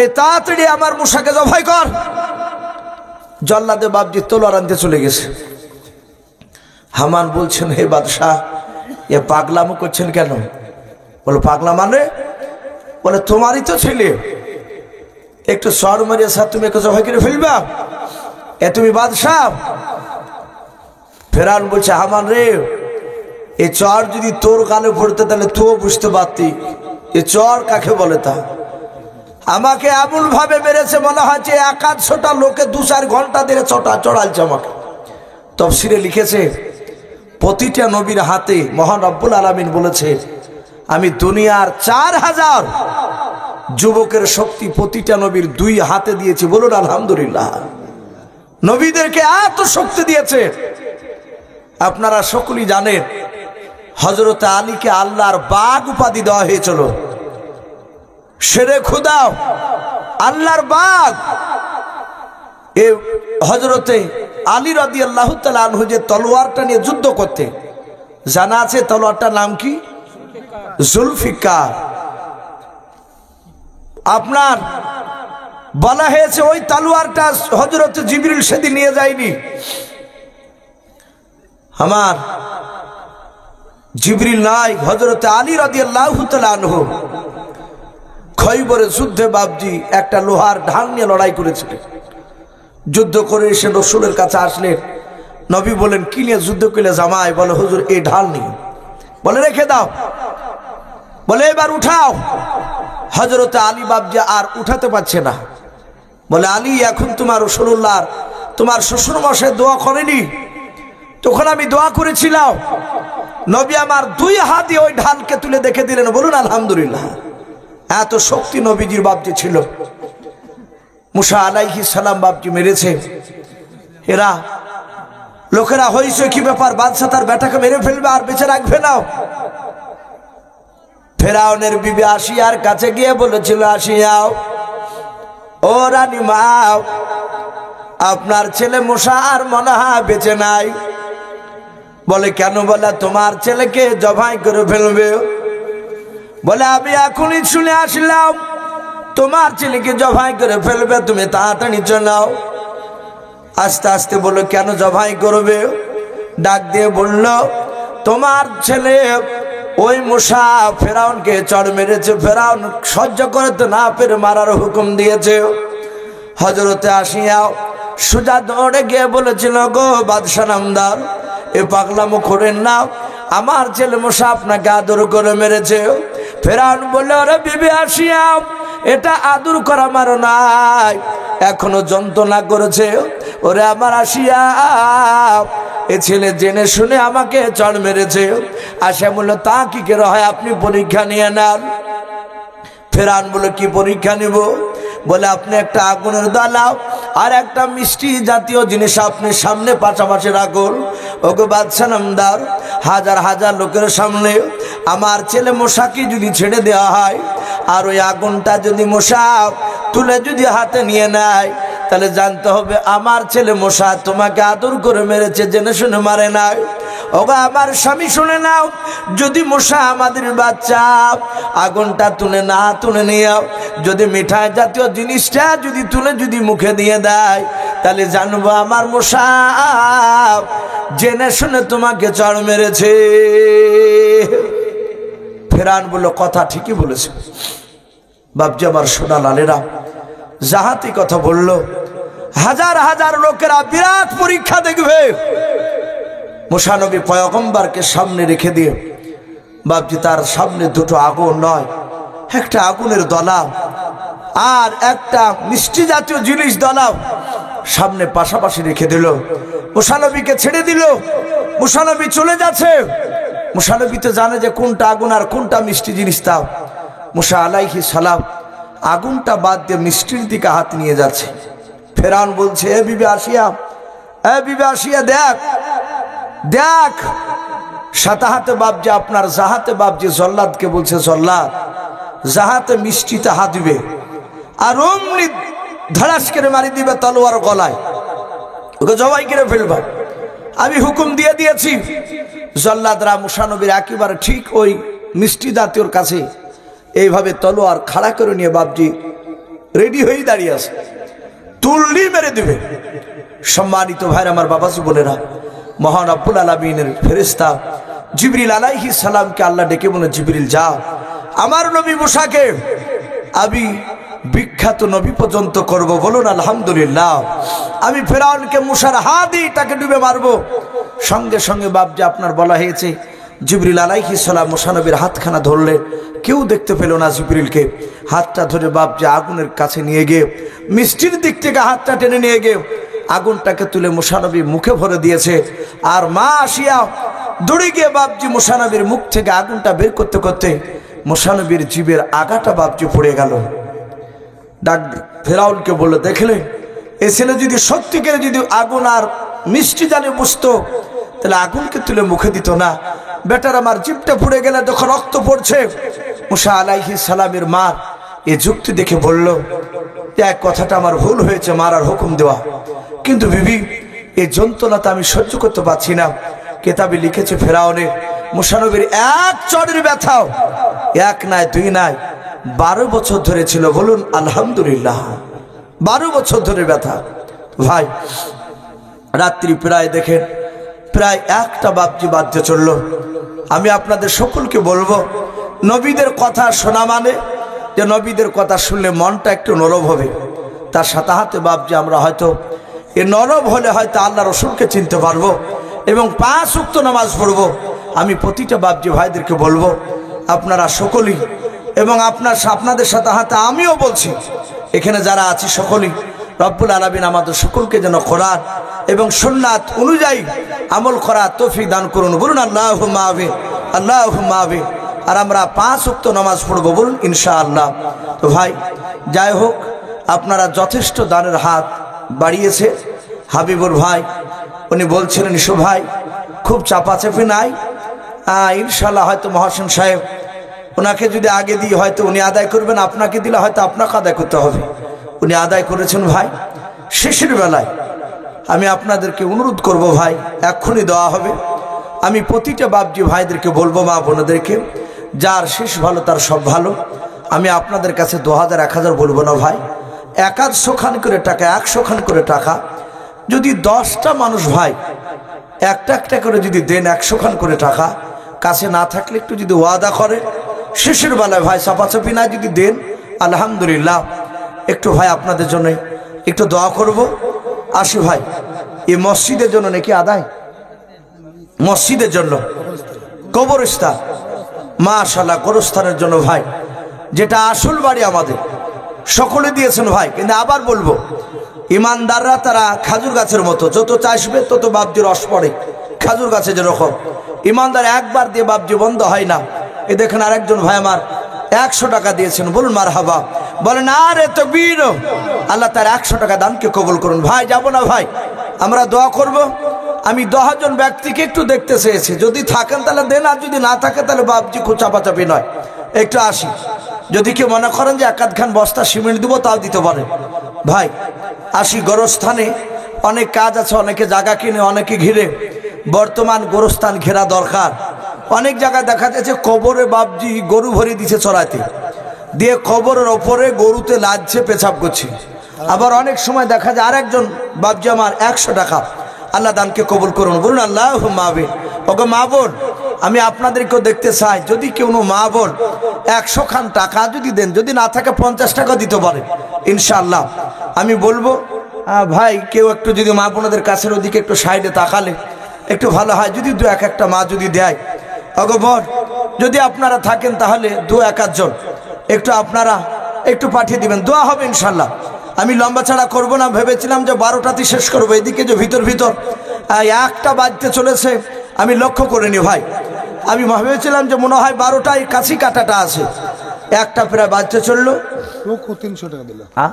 এই তাড়াতাড়ি আমার মুসাকে জবাই কর। জল্লাদে বাপজি তলোয়ার আনতে চলে গেছে। হামান বলছেন হে বাদশাহ, এ পাগলামো করছেন কেন? বলো পাগলা মানে? বলে তোমারই তো ছেলে, একটু চর মারিয়া স্যার তুমি একটু জবাই করে ফেলবা, এ তুমি বাদশাহ? ফেরাউন বলছে হামান রে, এ চর যদি তোর গালে পড়তে তাহলে তুও বুঝতে পারতি এ চর কাকে বলে। তা আমাকে এমন ভাবে মেরেছে মনে হচ্ছে 1-100টা লোকে 2-4 ঘন্টা ধরে চড়ালছে আমাকে। তাফসীরে লিখেছে প্রতিটা নবীর হাতে মহান রব্বুল আলামিন বলেছে আমি দুনিয়ার 4000 যুবকের শক্তি প্রতিটা নবীর 2 হাতে দিয়েছি। বলুন আলহামদুলিল্লাহ। নবীদেরকে এত শক্তি দিয়েছে। আপনারা সকলেই জানেন হযরত আলীকে আল্লাহর বাঘ উপাধি দেওয়া হয়েছিল। শেরে খুদা, আল্লাহর বাঘ। এ হযরতে আলী রাদিয়াল্লাহু তাআলা আনহু যে তলোয়ারটা নিয়ে যুদ্ধ করতে, জানা আছে তলোয়ারটার নাম কি? জুলফিকার। আপনার বলা হয়েছে ওই তলোয়ারটা হযরত জিবরিল সেদিন নিয়ে যায়নি। আমার জিবরিল নাই, হযরত আলী রাদিয়াল্লাহু তাআলা আনহু খৈবরের যুদ্ধে বাবজি একটা লোহার ঢাল নিয়ে লড়াই করেছিলেন। যুদ্ধ করে এসে রাসূলের কাছে আসলেন। নবী বলেন কি নিয়ে যুদ্ধ করলে? জামাই বলে হুজুর এই ঢাল নিয়ে। বলে রেখে দাও। বলে এবার উঠাও। হযরত আলী বাবজি আর উঠাতে পারছে না। বলে আলী এখন তোমার রাসূলুল্লাহ তোমার শ্বশুর মশাই দোয়া করেনি? তখন আমি দোয়া করেছিলাম। নবী আমার 2 হাত দিয়ে ওই ঢালকে তুলে দেখে দিলেন। বলুন আলহামদুলিল্লাহ। এত শক্তি নবীজির বাবজি ছিল। মুসা আলাইহিস সালাম বাবজি মেরেছে। এরা লোকেরা হইছে কি ব্যাপার, বাদশা তার বেটাকে মেরে ফেলবে আর বেঁচে রাখবে না। ফেরাউনের বিবি আসিয়ার কাছে গিয়ে বলেছিল আসিয়াও, ও রানী মা, আপনার ছেলে মুসা আর মনে হয় বেঁচে নাই। বলে কেন? বলে তোমার ছেলেকে জবাই করে ফেলবে। বলে আমি এখনই শুনে আসলাম তোমার ছেলেকে জবাই করে ফেলবে, তুমি তাড়াতাড়ি চলাও। আস্তে আস্তে বলল কেন জবাই করবে? ডাক দিয়ে বলল তোমার ছেলে ওই মুসা ফেরাউনকে চড় মেরেছে, ফেরাউন সহ্য করতে না পেরে মারার হুকুম দিয়েছে। হযরতে আসিয়া সোজা দৌড়ে গিয়ে বলেছিল গো বাদশা নামদার, এ পাগলামো করেন না, আমার ছেলে মুসা আপনাকে আদর করে মেরেছে। ফেরাউন বলল ওরে বিবি আসিয়া, এটা আদর করা মারো নাই, এখনো যন্ত্রণা করেছে। ওরে আমার আসিয়া, এ ছেলে জেনে শুনে আমাকে চড় মেরেছে। আসিয়া বলল তা কি করে হয়, আপনি পরীক্ষা নিয়ে নেন। ফেরাউন বলে কি পরীক্ষা নিব? বলে আপনি একটা আগুনের দালাও আর একটা মিষ্টি জাতীয় জিনিস আপনি সামনে পাশাপাশি রাখুন। ওগো বাদশা নামদার, হাজার হাজার লোকের সামনে আমার ছেলে মশাকে যদি ছেড়ে দেওয়া হয় আর ওই আগুনটা যদি মশা তুলে যদি হাতে নিয়ে নেয়, তাহলে জানতে হবে আমার ছেলে মশা তোমাকে আদর করে মেরেছে, জেনে শুনে মারে নাই। ওগো আমার স্বামী শুনে নাও, যদি মশা আমাদের বাচ্চা আগুনটা তুলে নিয়ে যদি মিঠাই জাতীয় জিনিসটা যদি তুলে যদি মুখে দিয়ে দেয়, তাহলে জানবো আমার মশা জেনে শুনে তোমাকে চড় মেরেছে। ফেরাউন বলল কথা ঠিকই বলেছে। বাপজি আমার সোনা লালেরা, জাহাতি কথা বলল, হাজার হাজার লোকেরা বিরাট পরীক্ষা দেখবে। মুসা নবী পয়গম্বরকে সামনে রেখে দিয়ে বাপজি তার সামনে 2টো আগুন নয়, একটা আগুনের দলাও আর একটা মিষ্টি জাতীয় জিনিস দলাও সামনে পাশাপাশি রেখে দিল। মুসা নবীকে ছেড়ে দিল। মুসা নবী চলে যাচ্ছে। মুসা নবী তো জানে যে কোনটা আগুন আর কোনটা মিষ্টি জিনিস। তাও মুসা আলাইহিস সালাম আগুনটা বাদ দিয়ে মিষ্টির দিকে হাত নিয়ে যাচ্ছে। ফেরাউন বলছে এ বিবি আসিয়া, এ বিবি আসিয়া দেখ দেখ। সাথে হাতে বাপজি আপনার জাহাতে বাপজি জল্লাদকে বলছে জল্লাদ জাহাতে মিষ্টিতে হাত দিবে আর অমনি ধারাস করে মারি দিবে তলোয়ার গলায়, ওকে জবাই করে ফেলবা। আমি হুকুম দিয়ে দিয়েছি। জল্লাদরা মুসা নবীর একেবারে ঠিক ওই মিষ্টি জাতীয়র কাছে এইভাবে তলোয়ার খাড়া করে নিয়ে বাপজি রেডি হয়ে দাঁড়িয়ে আছে, তুললি মেরে দিবে। সম্মানিত ভাইরা আমার বাবাজি বোনেরা, মহান রব্বুল আলামিনের ফেরেশতা জিবরিল আলাইহিস সালামকে আল্লাহ ডেকে বলে জিবরিল যাও আমার নবী মুসাকে আমি বিখ্যাত নবী পর্যন্ত করব, বলুন আলহামদুলিল্লাহ। আমি ফেরাউনকে মুসার হাত দিয়ে তাকে ডুবে মারবো। সঙ্গে সঙ্গে বাপজি আপনার বলা হয়েছে জিবরিল আলাইহিস সালাম মুসা নবীর হাতখানা ধরলেন, কেউ দেখতে পেল না জিবরিলকে। হাতটা ধরে বাপজি আগুনের কাছে নিয়ে গিয়ে মিষ্টির দিক থেকে হাতটা টেনে নিয়ে গিয়ে আগুনটাকে তুলে মুসা নবীর মুখে ভরে দিয়েছে। আর মা আসিয়া দৌড়ে গিয়ে বাপজি মুসা নবীর মুখ থেকে আগুনটা বের করতে করতে মুসা নবীর জীবের আগাটা বাপজি পড়ে গেল। ডাক ফেরাউনকে বললো, দেখলে এ ছেলে যদি সত্যিকারে যদি আগুন আর মিষ্টি জানে বুঝতো তাহলে আগুনকে তুলে মুখে দিত না। বেটার আমার জিভটা পুড়ে গেলে যখন রক্ত পড়ছে। মুসা আলাইহিস সালামের মা এ যুক্তি দেখে বলল, এক কথাটা আমার ভুল হয়েছে, মারার হুকুম দেওয়া, কিন্তু বিবি এই যন্ত্রণাটা আমি সহ্য করতে পারছি না। কেতাবে লিখেছে ফেরাউনের মুসা নবীর এক চড়ের ব্যথাও এক নাই দুই নাই 12 বছর ধরে ছিল, বলুন আলহামদুলিল্লাহ। 12 বছর ধরে ব্যথা। ভাই রাত্রি প্রায় দেখেন প্রায় একটা বাপজি বাদ্য চলল। আমি আপনাদের সকলকে বলবো, নবীদের কথা শোনা মানে যে নবীদের কথা শুনলে মনটা একটু নরম হবে। তার সাথে হাতে বাপজি আমরা হয়তো এ নরম হলে হয়তো আল্লাহ রসুলকে চিনতে পারবো এবং 5 ওয়াক্ত নামাজ পড়বো। আমি প্রতিটা বাপজি ভাইদেরকে বলবো, আপনারা সকলেই এবং আপনাদের সাথে হাতে আমিও বলছি, এখানে যারা আছি সকলেই রব্বুল আলামিন আমাদের সকলকে যেন কোরআন এবং সুন্নাত অনুযায়ী আমল করা তৌফিক দান করুন, বলুন আল্লাহুম্মা আমিন, আল্লাহুম্মা আমিন। আর আমরা 5 ওয়াক্ত নামাজ পড়বো, বলুন ইনশাআল্লাহ। তো ভাই যাই হোক, আপনারা যথেষ্ট দানের হাত বাড়িয়েছে। হাবিবুর ভাই উনি বলছিলেন, ইসু ভাই খুব চাপাচাপি নাই, ইনশাআল্লাহ হয়তো মহসিন সাহেব ওনাকে যদি আগে দিয়ে হয়তো উনি আদায় করবেন, আপনাকে দিলে হয়তো আপনাকে আদায় করতে হবে। উনি আদায় করেছেন ভাই। শেষের বেলায় আমি আপনাদেরকে অনুরোধ করব ভাই, এক্ষুনি দেওয়া হবে। আমি প্রতিটা বাপজি ভাইদেরকে বলবো, মা বোনদেরকে, যার শেষ ভালো তার সব ভালো। আমি আপনাদের কাছে 2000 1000 বলবো না ভাই, 100 খান করে টাকা, 100 খান করে টাকা যদি 10টা মানুষ ভাই একটা একটা করে যদি দেন, 100 খান করে টাকা, কাছে না থাকলে একটু যদি ওয়াদা করে শেষের বেলায় ভাই চাপাচাপি না যদি দেন, আলহামদুলিল্লাহ। একটু ভাই আপনাদের জন্য একটু দোয়া করব। আসি ভাই, এই মসজিদের জন্য নাকি আদায়, মসজিদের জন্য কবরস্থান, মাশাআল্লাহ কবরস্থানের জন্য ভাই, যেটা আসল বাড়ি আমাদের সকলে দিয়েছেন ভাই। কিন্তু আবার বলবো, ইমানদাররা তারা খাজুর গাছের মতো, যত চাষবে তত বাপজি রস পড়ে। খাজুর গাছে যেরকম ইমানদার একবার দিয়ে বাপজি বন্ধ হয় না। এ দেখেন আরেকজন ভাই আমার 100 টাকা দিয়েছেন, বলুন মারহাবা, বলেন আরে তাকবীর। আল্লাহ তার 100 টাকা দানকে কবুল করুন। ভাই যাব না ভাই, আমরা দোয়া করব। আমি 10 জন ব্যক্তিকে একটু দেখতে চেয়েছি, যদি থাকেন তাহলে দেন, আর যদি না থাকে তাহলে বাপজি খুব চাপাচাপি নয়, একটু আসি। যদি কেউ মনে করেন যে 1 খান বস্তা সিমেন্ট দিব, তাও দিতে পারেন ভাই। আসি, গোরস্থানে অনেক কাজ আছে, অনেকে জায়গা কিনে, অনেকে ঘিরে। বর্তমান গোরস্থান ঘেরা দরকার। অনেক জায়গায় দেখা যাচ্ছে কবরে বাপজি গরু ভরে দিছে চড়াইতে, দিয়ে কবরের ওপরে গরুতে লাজছে, পেছাব করছে। আবার অনেক সময় দেখা যায় আরেকজন বাপজি আমার 100 টাকা, আল্লাহ দানকে কবুল করুন, বলুন আল্লাহুম্মা আমিন। ওকে মা বোন, আমি আপনাদেরকেও দেখতে চাই, যদি কেউ মা বোন 100 খান টাকা যদি দেন, যদি না থাকে 50 টাকা দিতে পারে ইনশাআল্লাহ। আমি বলবো ভাই, কেউ একটু যদি মা বোনদের কাছের ওদিকে একটু সাইডে তাকালে একটু ভালো হয়। যদি 2-1টা মা যদি দেয়, ওগো বোন যদি আপনারা থাকেন তাহলে 2-1 জন একটু আপনারা একটু পাঠিয়ে দিবেন, দোয়া হবে ইনশাআল্লাহ। আমি লম্বা ছাড়া করব না, ভেবেছিলাম যে 12টাতে শেষ করবো। এদিকে যে ভিতর 1টা বাজতে চলেছে, আমি লক্ষ্য করিনি ভাই। আমি ভেবেছিলাম যে মনে হয় 12টায় কাছি কাটাটা আছে, 1টা প্রায় বাজতে চললো। 300 টাকা দিল, হ্যাঁ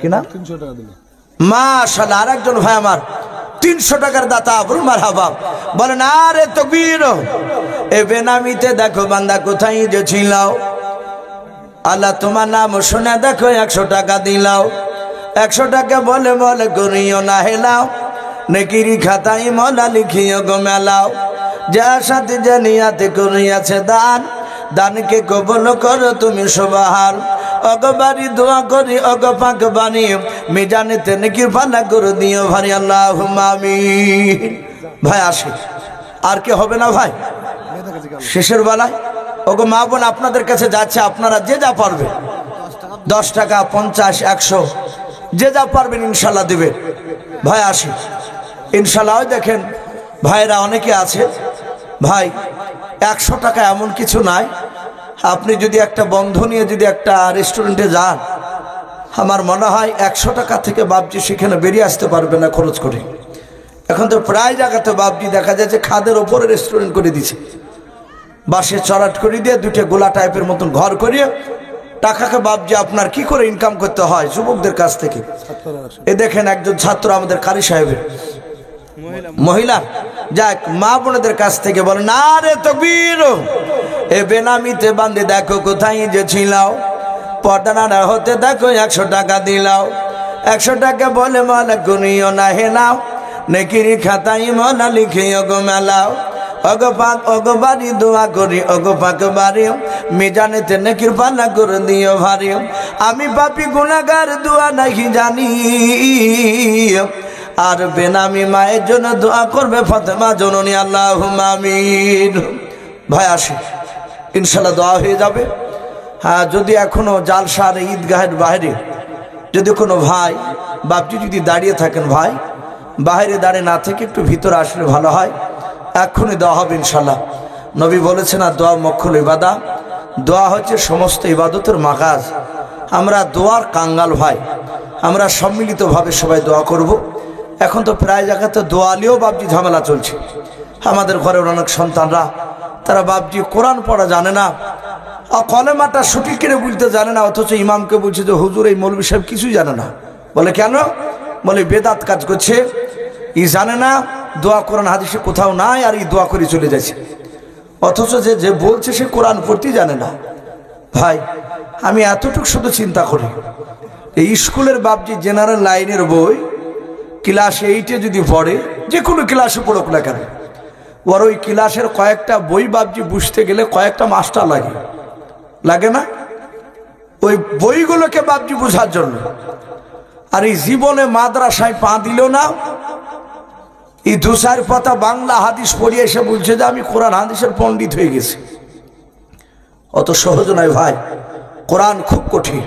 কিনা 300 টাকা দিল, মাশাআল্লাহ। আরেকজন ভাই আমার 300 টাকার দাতা, বলুন মারহাবা, বলেন আরে তাকবীর। এ বেনামিতে দেখো বান্দা কোথায় যে ছিল, আল্লাহ তোমার নাম শুনে দেখো 100 টাকা দিলাও। 100 টাকা বলে বলে করিও না হেলাও, নেকিরি খাতাই মলা লিখিও গো মেলাও। যার সাথে যে নিয়াতে করিয়াছে দান, দানকে কবুল করো তুমি সুবহান। অগবারি দোয়া করি, অগ পাক বানি, মিজানেতে নেকির পাল্লা করে দিও ভারি, আল্লাহুম্মা আমিন। ভাই আসি, আর কে হবে না ভাই শেষের বেলায়? ওগো মা বোন আপনাদের কাছে যাচ্ছে, আপনারা যে যা পারবে 10 টাকা 50 100 যে যা পারবেন ইনশাল্লাহ দেবেন। ভাই আসি ইনশাল্লাহ। দেখেন ভাইরা অনেকে আছে, ভাই 100 টাকা এমন কিছু নাই। আপনি যদি একটা বন্ধ নিয়ে যদি একটা রেস্টুরেন্টে যান, আমার মনে হয় 100 টাকা থেকে বাবজি সেখানে বেরিয়ে আসতে পারবে না খরচ করে। এখন তো প্রায় জায়গাতে বাবজি দেখা যায় যে খাদের ওপরে রেস্টুরেন্ট করে দিছে, বাসে চড়াট করে দিয়ে 2টা গোলা টাইপের মতন ঘর করিয়ে টাকাকে বাবজি আপনার কি করে ইনকাম করতে হয় যুবকদের কাছ থেকে। এ দেখেন একজন ছাত্র আমাদের কারি সাহেবের মহিলা, যাক মা বোনদের কাছ থেকে বলে না রে তকবীর, এ বেনামিতে বান্ধে দেখো কোথায় যে ছিলাও, পর্দা না হতে দেখো 100 টাকা দিলাও। 100 টাকা বলে মালা গুনিও না হে নাও, নেকিরি খাতাই মনা লিখিও গো মেলাও। অগো পাক অগো বাড়ি দোয়া করি অগো পাক বাড়ি, মিজানেতে নেকির পাল্লা করে দিও ভারী। আমি পাপী গুনাহগার দোয়া নাহি জানি, আর বেনামি মায়ের জন্য দোয়া করবে ফাতেমা জননী আল্লাহুম্মা আমিন। ভাই আসি ইনশাল্লাহ দোয়া হয়ে যাবে। হ্যাঁ, যদি এখনো জালসার ঈদগাহের বাইরে যদি কোনো ভাই বাপজি যদি দাঁড়িয়ে থাকেন, ভাই বাইরে দাঁড়িয়ে না থেকে একটু ভিতরে আসলে ভালো হয়। এক্ষুনি দোয়া হবে ইনশাল্লাহ। নবী বলেছেন আর দোয়া মক্খুল ইবাদা, দোয়া হচ্ছে সমস্ত ইবাদতের মাগাজ। আমরা দোয়ার কাঙ্গাল ভাই, আমরা সম্মিলিতভাবে সবাই দোয়া করব। এখন তো প্রায় জায়গাতে দোয়ালিও বাবজি ঝামেলা চলছে। আমাদের ঘরের অনেক সন্তানরা তারা বাবজি কোরআন পড়া জানে না, কলেমাটা সঠিক করে বলতে জানে না, অথচ ইমামকে বলছে যে হুজুর এই মৌলভী সাহেব কিছুই জানে না। বলে কেন? বলে বেদাত কাজ করছে, ই জানে না, দোয়া কোরআন হাদিসে কোথাও নাই, আর এই দোয়া করে চলে যাচ্ছে। অথচ যে বলছে সে কোরআন পড়তেই জানে না। ভাই আমি এতটুকু শুধু চিন্তা করি, এই স্কুলের বাবজি জেনারেল লাইনের বই ক্লাস 8-এ যদি পড়ে, যে কোনো ক্লাসে পড়ুক না কেন, ওর ওই ক্লাসের কয়েকটা বই বাবজি বুঝতে গেলে কয়েকটা মাস্টার লাগে না ওই বইগুলোকে বাবজি বোঝার জন্য। আর এই জীবনে মাদ্রাসায় পা দিল না, এই 2-4 পাতা বাংলা হাদিস পড়িয়ে এসে বলছে যে আমি কোরআন হাদিসের পণ্ডিত হয়ে গেছি। অত সহজ নয় ভাই, কোরআন খুব কঠিন।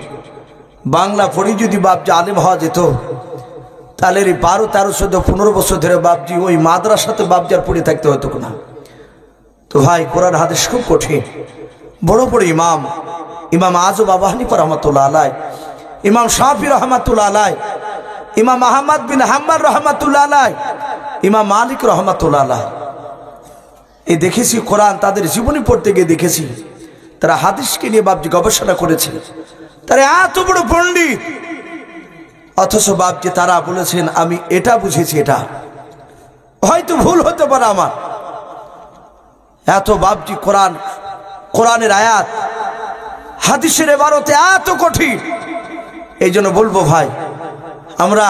বাংলা পড়ি যদি বাবজি আলেম হওয়া যেত, তাহলে এই 12, 13, 14, 15 বছর ধরে বাবজি ওই মাদ্রাসাতে বাবজি আর পড়ে থাকতে হতো না। তো ভাই কোরআন হাদিস খুব কঠিন। বড় বড় ইমাম আযম আবু হানিফা রাহমাতুল্লাহ আলাইহি, ইমাম শাফি রাহমাতুল্লাহ আলাইহি, ইমাম আহমদ বিন হাম্বল রাহমাতুল্লাহ আলাইহি, ইমাম মালিক রাহমাতুল্লাহ আলাইহি, এই দেখেছি কোরআন তাদের জীবনী পড়তে গিয়ে দেখেছি তারা হাদিসকে নিয়ে বাবজি গবেষণা করেছে। তারা এত বড় পণ্ডিত, অথচ বাবজি তারা বলেছেন আমি এটা বুঝেছি, এটা হয়তো ভুল হতে পারে আমার। এত বাবজি কোরআনের আয়াত হাদিসের ইবারতে এত কঠিন। এই জন্য বলবো ভাই, আমরা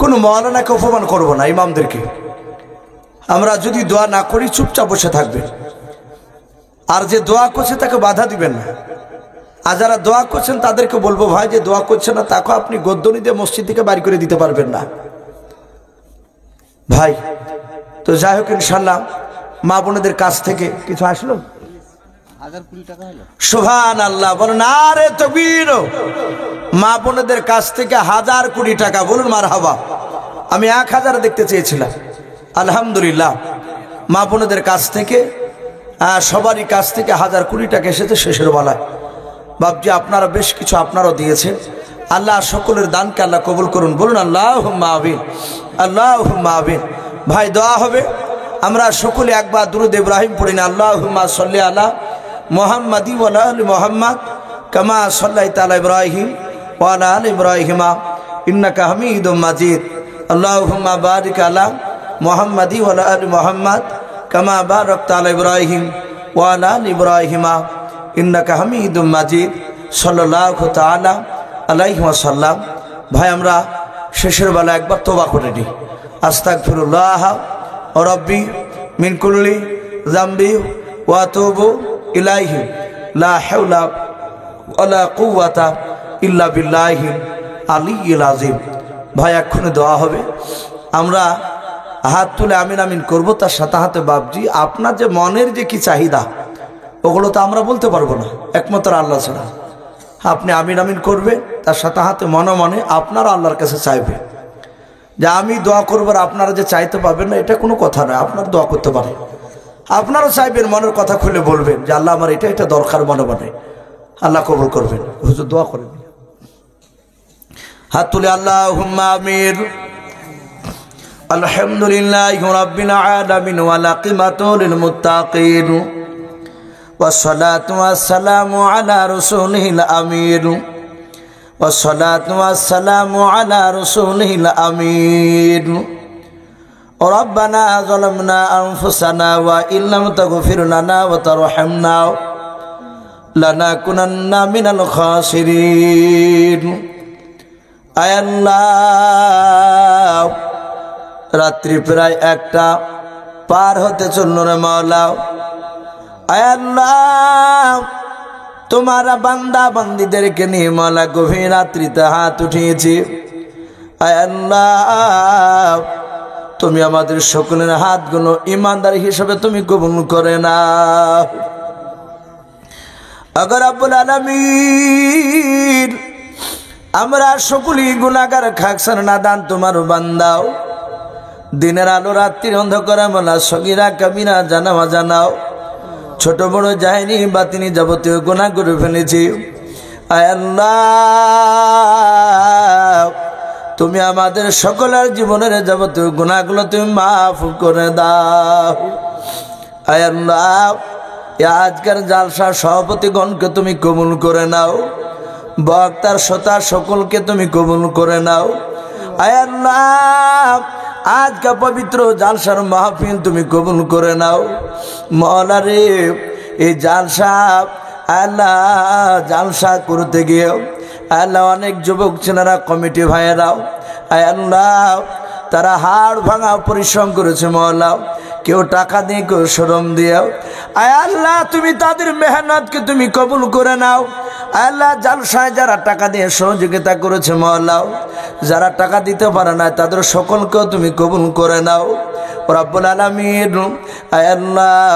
কোনো মাওলানাকে অপমান করব না, ইমামদেরকে। আমরা যদি দোয়া না করি চুপচাপ বসে থাকবেন, আর যে দোয়া করছে তাকে বাধা দিবেন না। আর যারা দোয়া করছেন তাদেরকে বলবো ভাই, যে দোয়া করছে না তাকে আপনি গদ্দনি দিয়ে মসজিদ থেকে বাড়ি করে দিতে পারবেন না ভাই। তো যাই হোক ইনশাল্লাহ মা বোনদের কাছ থেকে কিছু আসলো। 1020 টাকা হলো। সুবহানাল্লাহ, বলুন আরে তাকবীর। মা বোনদের কাছ থেকে 1020 টাকা, বলুন মারহাবা। আমি 1000 দেখতে চেয়েছিলাম, আলহামদুলিল্লাহ। মা বোনদের কাছ থেকে সবারই কাছ থেকে 1020 টাকা এসেছে শেষের বেলায়। বাবজি আপনারা বেশ কিছু আপনারাও দিয়েছেন। আল্লাহ সকলের দানকে আল্লাহ কবুল করুন, বলুন আল্লাহুম্মা আমিন, আল্লাহুম্মা আমিন। ভাই দোয়া হবে, আমরা সকলে একবার দুরূদ ইব্রাহিম পড়ি না। আল্লাহুম্মা সাল্লি আলা মুহাম্মাদি ওয়া আলা আলি মুহাম্মাদ কামা সাল্লাইতা আলা ইব্রাহিম ওয়া আলা আলি ইব্রাহিম ইন্নাকা হামিদুম মাজিদ। আল্লাহুম্মা বারিক আলা মুহাম্মাদি ওয়া আলা আলি মুহাম্মাদ কামা বারাকতা আলা ইব্রাহিম ওয়া আলা আলি ইব্রাহিম ইন্নাকা হামিদুম মাজিদ। সাল্লাল্লাহু তাআলা আলাইহি ওয়াসাল্লাম। ভাই আমরা শেষের বেলা একবার তওবা করে নিই। আস্তাগফিরুল্লাহ রাব্বি মিন কুল্লি যামবি ওয়া আতুবু ইলাইহি লা হাওলা ওয়ালা কুওয়াতা ইল্লা বিল্লাহি আলিয়্যিল আযীম। ভাই এক্ষুনি দোয়া হবে, আমরা হাত তুলে আমিন আমিন করবো। তার সাথে হাতে বাবজি আপনার যে মনের যে কি চাহিদা ওগুলো তো আমরা বলতে পারবো না, একমাত্র আল্লাহ ছাড়া। আপনি আমিন আমিন করবেন, তার সাথে হাতে মনে মনে আপনারা আল্লাহর কাছে চাইবেন যে আমি দোয়া করবো আর আপনারা যে চাইতে পারবেন না, এটা কোনো কথা নয়। আপনারা দোয়া করতে পারেন, আপনারাও চাইবেন, মনের কথা খুলে বলবেন যে আল্লাহ আমার এটা দরকার, মনে মনে আল্লাহ কবুল করবেন। হুজুর দোয়া করবেন, হাত তুলে আল্লাহুম্মা আমিন। আলহামদুলিল্লাহি রাব্বিল আলামিন ওয়াল আকিবাতু লিল মুত্তাকিন ওয়াসসালাতু ওয়াসসালামু আলা রাসূলিল আমিন ওয়াসসালাতু ওয়াসসালামু আলা রাসূলিল আমিন। রব্বানা যালামনা আনফুসানা ওয়া ইল্লাম তাগফির লানা ওয়া তারহামনা লানাকুনান্না মিনাল খাসিরিন। আয় আল্লাহ, রাত্রি প্রায় 1টা পার হতে চলল রে মাওলা। আয় আল্লাহ, তোমার বান্দা বান্দীদেরকে নিয়ে মাওলা গভীর রাত্রিতে হাত উঠিয়েছি। আয় আল্লাহ, তুমি আমাদের সকলের হাতগুলো ইমানদার হিসেবে তুমি কবুল করে নাও। আগে রব্বুল আলামিন, আমরা সকলেই গুনাহগার, খাকসার নাদান তোমার বান্দাও। দিনের আলো রাত্রির অন্ধকারে মালা সগীরা কাবিরা জানাওয়া জানাও, ছোট বড় যায়নি বাতিনি যাবতীয় গুনাহ করে ফেলেছি। আয় আল্লাহ, তুমি আমাদের সকলের জীবনের যাবতীয় গুনাহগুলো তুমি মাফ করে দাও। আয় আল্লাহ, আজকের জালসার সভাপতিগণকে তুমি কবুল করে নাও, বক্তার শ্রোতা সকলকে তুমি কবুল করে নাও। আয় আল্লাহ, আজকে পবিত্র জালসার মাহফিল তুমি কবুল করে নাও। মওলা রে, এই জালসা আল্লাহ, জালসা করতে গিয়ে আল্লাহ অনেক যুবক ছেলেরা, কমিটি ভাইয়েরাও আয় আল্লাহ, তারা হাড় ভাঙা পরিশ্রম করেছে মওলা, কেউ টাকা দিয়ে, কেউ শ্রম দিয়েও। আয় আল্লাহ, তুমি তাদের মেহনতকে তুমি কবুল করে নাও। আল্লাহ, জালসায় যারা টাকা দিয়ে সহযোগিতা করেছে মওলা, যারা টাকা দিতে পারে না তাদের সকলকেও তুমি কবুল করে নাও রব্বুল আলামিন। আয় আল্লাহ,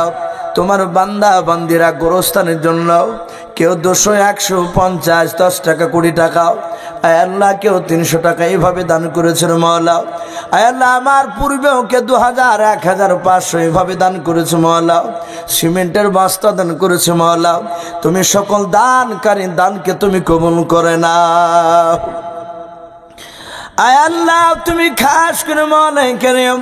তোমার বান্দা বান্দিরা গোরস্থানের জন্য কেউ 200, 150, 10 টাকা, 20 টাকা, আয় আল্লাহ কেউ 300 টাকা এইভাবে দান করেছে মওলা। আয় আল্লাহ, আমার পূর্বেও কে 2000, 1500 এইভাবে দান করেছে মওলা। সিমেন্টের বস্তা দান করেছে মওলা। তুমি সকল দানকারী দানকে তুমি কবুল করে নাও। আয় আল্লাহ, তুমি খাস করে মওলা কারীম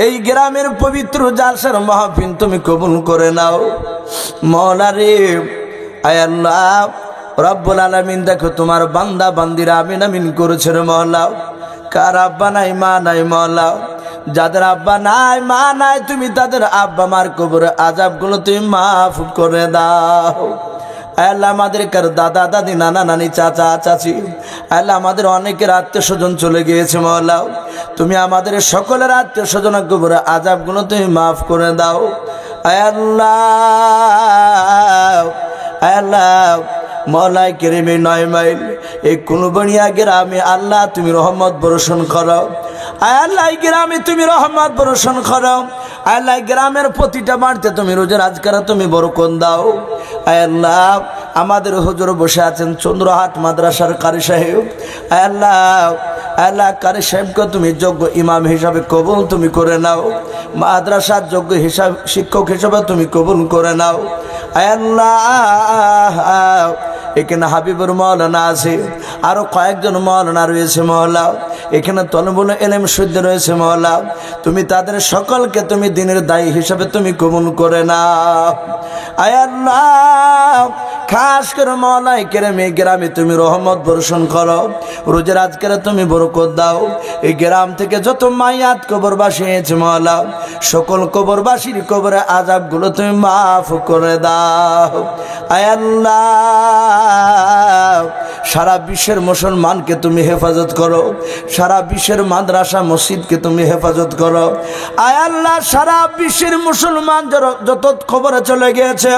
এই গ্রামের পবিত্র জালসার মাহফিল তুমি কবুল করে নাও মওলা রে। আয় আল্লাহ রব্বুল আলামিন, দেখো তোমার বান্দা বান্দিরা আমিন আমিন করেছে রে মওলা। কার আব্বা নাই মা নাই মওলা, যাদের আব্বা নাই মা নাই তুমি তাদের আব্বা মার কবরে আযাবগুলো তুমি মাফ করে দাও। আল্লাহ, আমাদের কার দাদা দাদি, নানা নানি, চাচা চাচি, আল্লাহ আমাদের অনেকের আত্মীয় স্বজন চলে গিয়েছে মওলা, তুমি আমাদের সকলের আত্মীয় স্বজনের কবরে আযাবগুলো তুমি মাফ করে দাও। আল্লাহ, আল্লাহ মওলা কারীমের 9 মাইল এই কুলবনিয়া গ্রামে আল্লাহ তুমি রহমত বর্ষণ করো। আল্লাহ, এই গ্রামে তুমি রহমত বর্ষণ করো। আল্লাহ, গ্রামের প্রতিটা বাড়িতে তুমি রোজের আজকারা তুমি বরকত দাও। আল্লাহ, আমাদের হুজুর বসে আছেন চন্দ্রহাট মাদ্রাসার কারি সাহেব, আল্লাহ আল্লাহ কারি সাহেবকে তুমি যোগ্য ইমাম হিসাবে কবুল তুমি করে নাও, মাদ্রাসার যোগ্য হিসাব শিক্ষক হিসাবে তুমি কবুল করে নাও। আল্লাহ, এখানে হাবিবুর মাওলানা আছে, আরো কয়েকজন মাওলানা রয়েছে মওলা, এখানে তলবুল ইলম শুদ্ধ রয়েছে মওলা, তুমি তাদের সকলকে তুমি দিনের দায়ী হিসাবে তুমি কবুল করে নাও। আয় আল্লাহ, খাস করে মওলা কারীম এই গ্রামে তুমি রহমত বর্ষণ করো, রোজের আজকের তুমি বরকত দাও। এই গ্রাম থেকে যত মাইয়াত কবরবাসী হয়েছে মওলা, সকল কবরবাসীর কবরে আযাবগুলো তুমি মাফ করে দাও। আয় আল্লাহ, সারা বিশ্বের মুসলমানকে তুমি হেফাজত করো, সারা বিশ্বের মাদ্রাসা মসজিদকে তুমি হেফাজত করো। আয় আল্লাহ, সারা বিশ্বের মুসলমান যত কবরে চলে গিয়েছে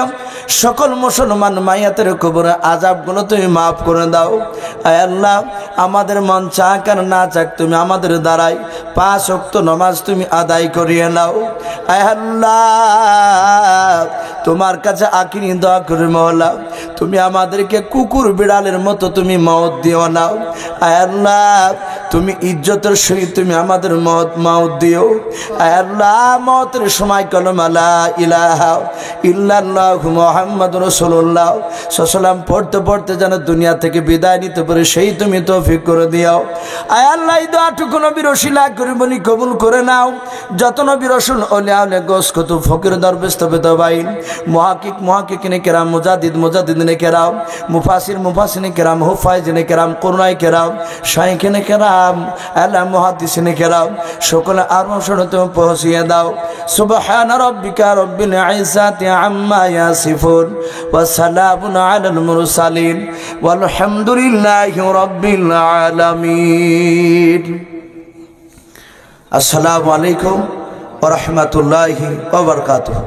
সকল মুসলমান মাইয়াতের কবরে আযাবগুলো তুমি মাফ করে দাও। আয় আল্লাহ, আমাদের মন চাক আর না চাক তুমি আমাদের দ্বারাই 5 ওয়াক্ত নামাজ তুমি আদায় করিয়ে নাও। আয় আল্লাহ, তোমার কাছে আখিরি দোয়া করি মওলা, তুমি আমাদেরকে কুকুর বিড়ালের মতো তুমি মওত দিও না। আয় আল্লাহ, তুমি ইজ্জতের সহিত তুমি আমাদের মওত দিও। আয় আল্লাহ, মওতের সময় কলমা লা ইলাহা ইল্লাল্লাহু মুহাম্মাদুর রাসূলুল্লাহ সাল্লাল্লাহু পড়তে পড়তে যেন দুনিয়া থেকে বিদায় নিতে পারে সেই তুমি তৌফিক করে দিও। আয় আল্লাহ, এই দোয়াটুকু নবীর ওসিলা করে বলি কবুল করে নাও। যত নবী রাসূল ওলিয়া আউলিয়া গোস কত ফকির দরবেশ তবে তবাইন মুহাক্কিকিনে কেরাম মুজাদ্দিদিনে কেরাম মুফাসিরিনে কেরাম হুফাইজিনে কেরাম কুরআনে কেরাম শাইখিনে কেরাম আলা মুহাদ্দিসিনে কেরাম সকল আরশে তুমি পৌঁছিয়ে দাও। সুবহান রাব্বিকা রাব্বিল ইজ্জাতি আম্মা ইয়াসিফুন ওয়া সালামুন আলাল মুরসালিন ওয়ালহামদুলিল্লাহি রাব্বিল আলামিন। আসসালামু আলাইকুম ওয়া রাহমাতুল্লাহি ওয়া বারাকাতুহু।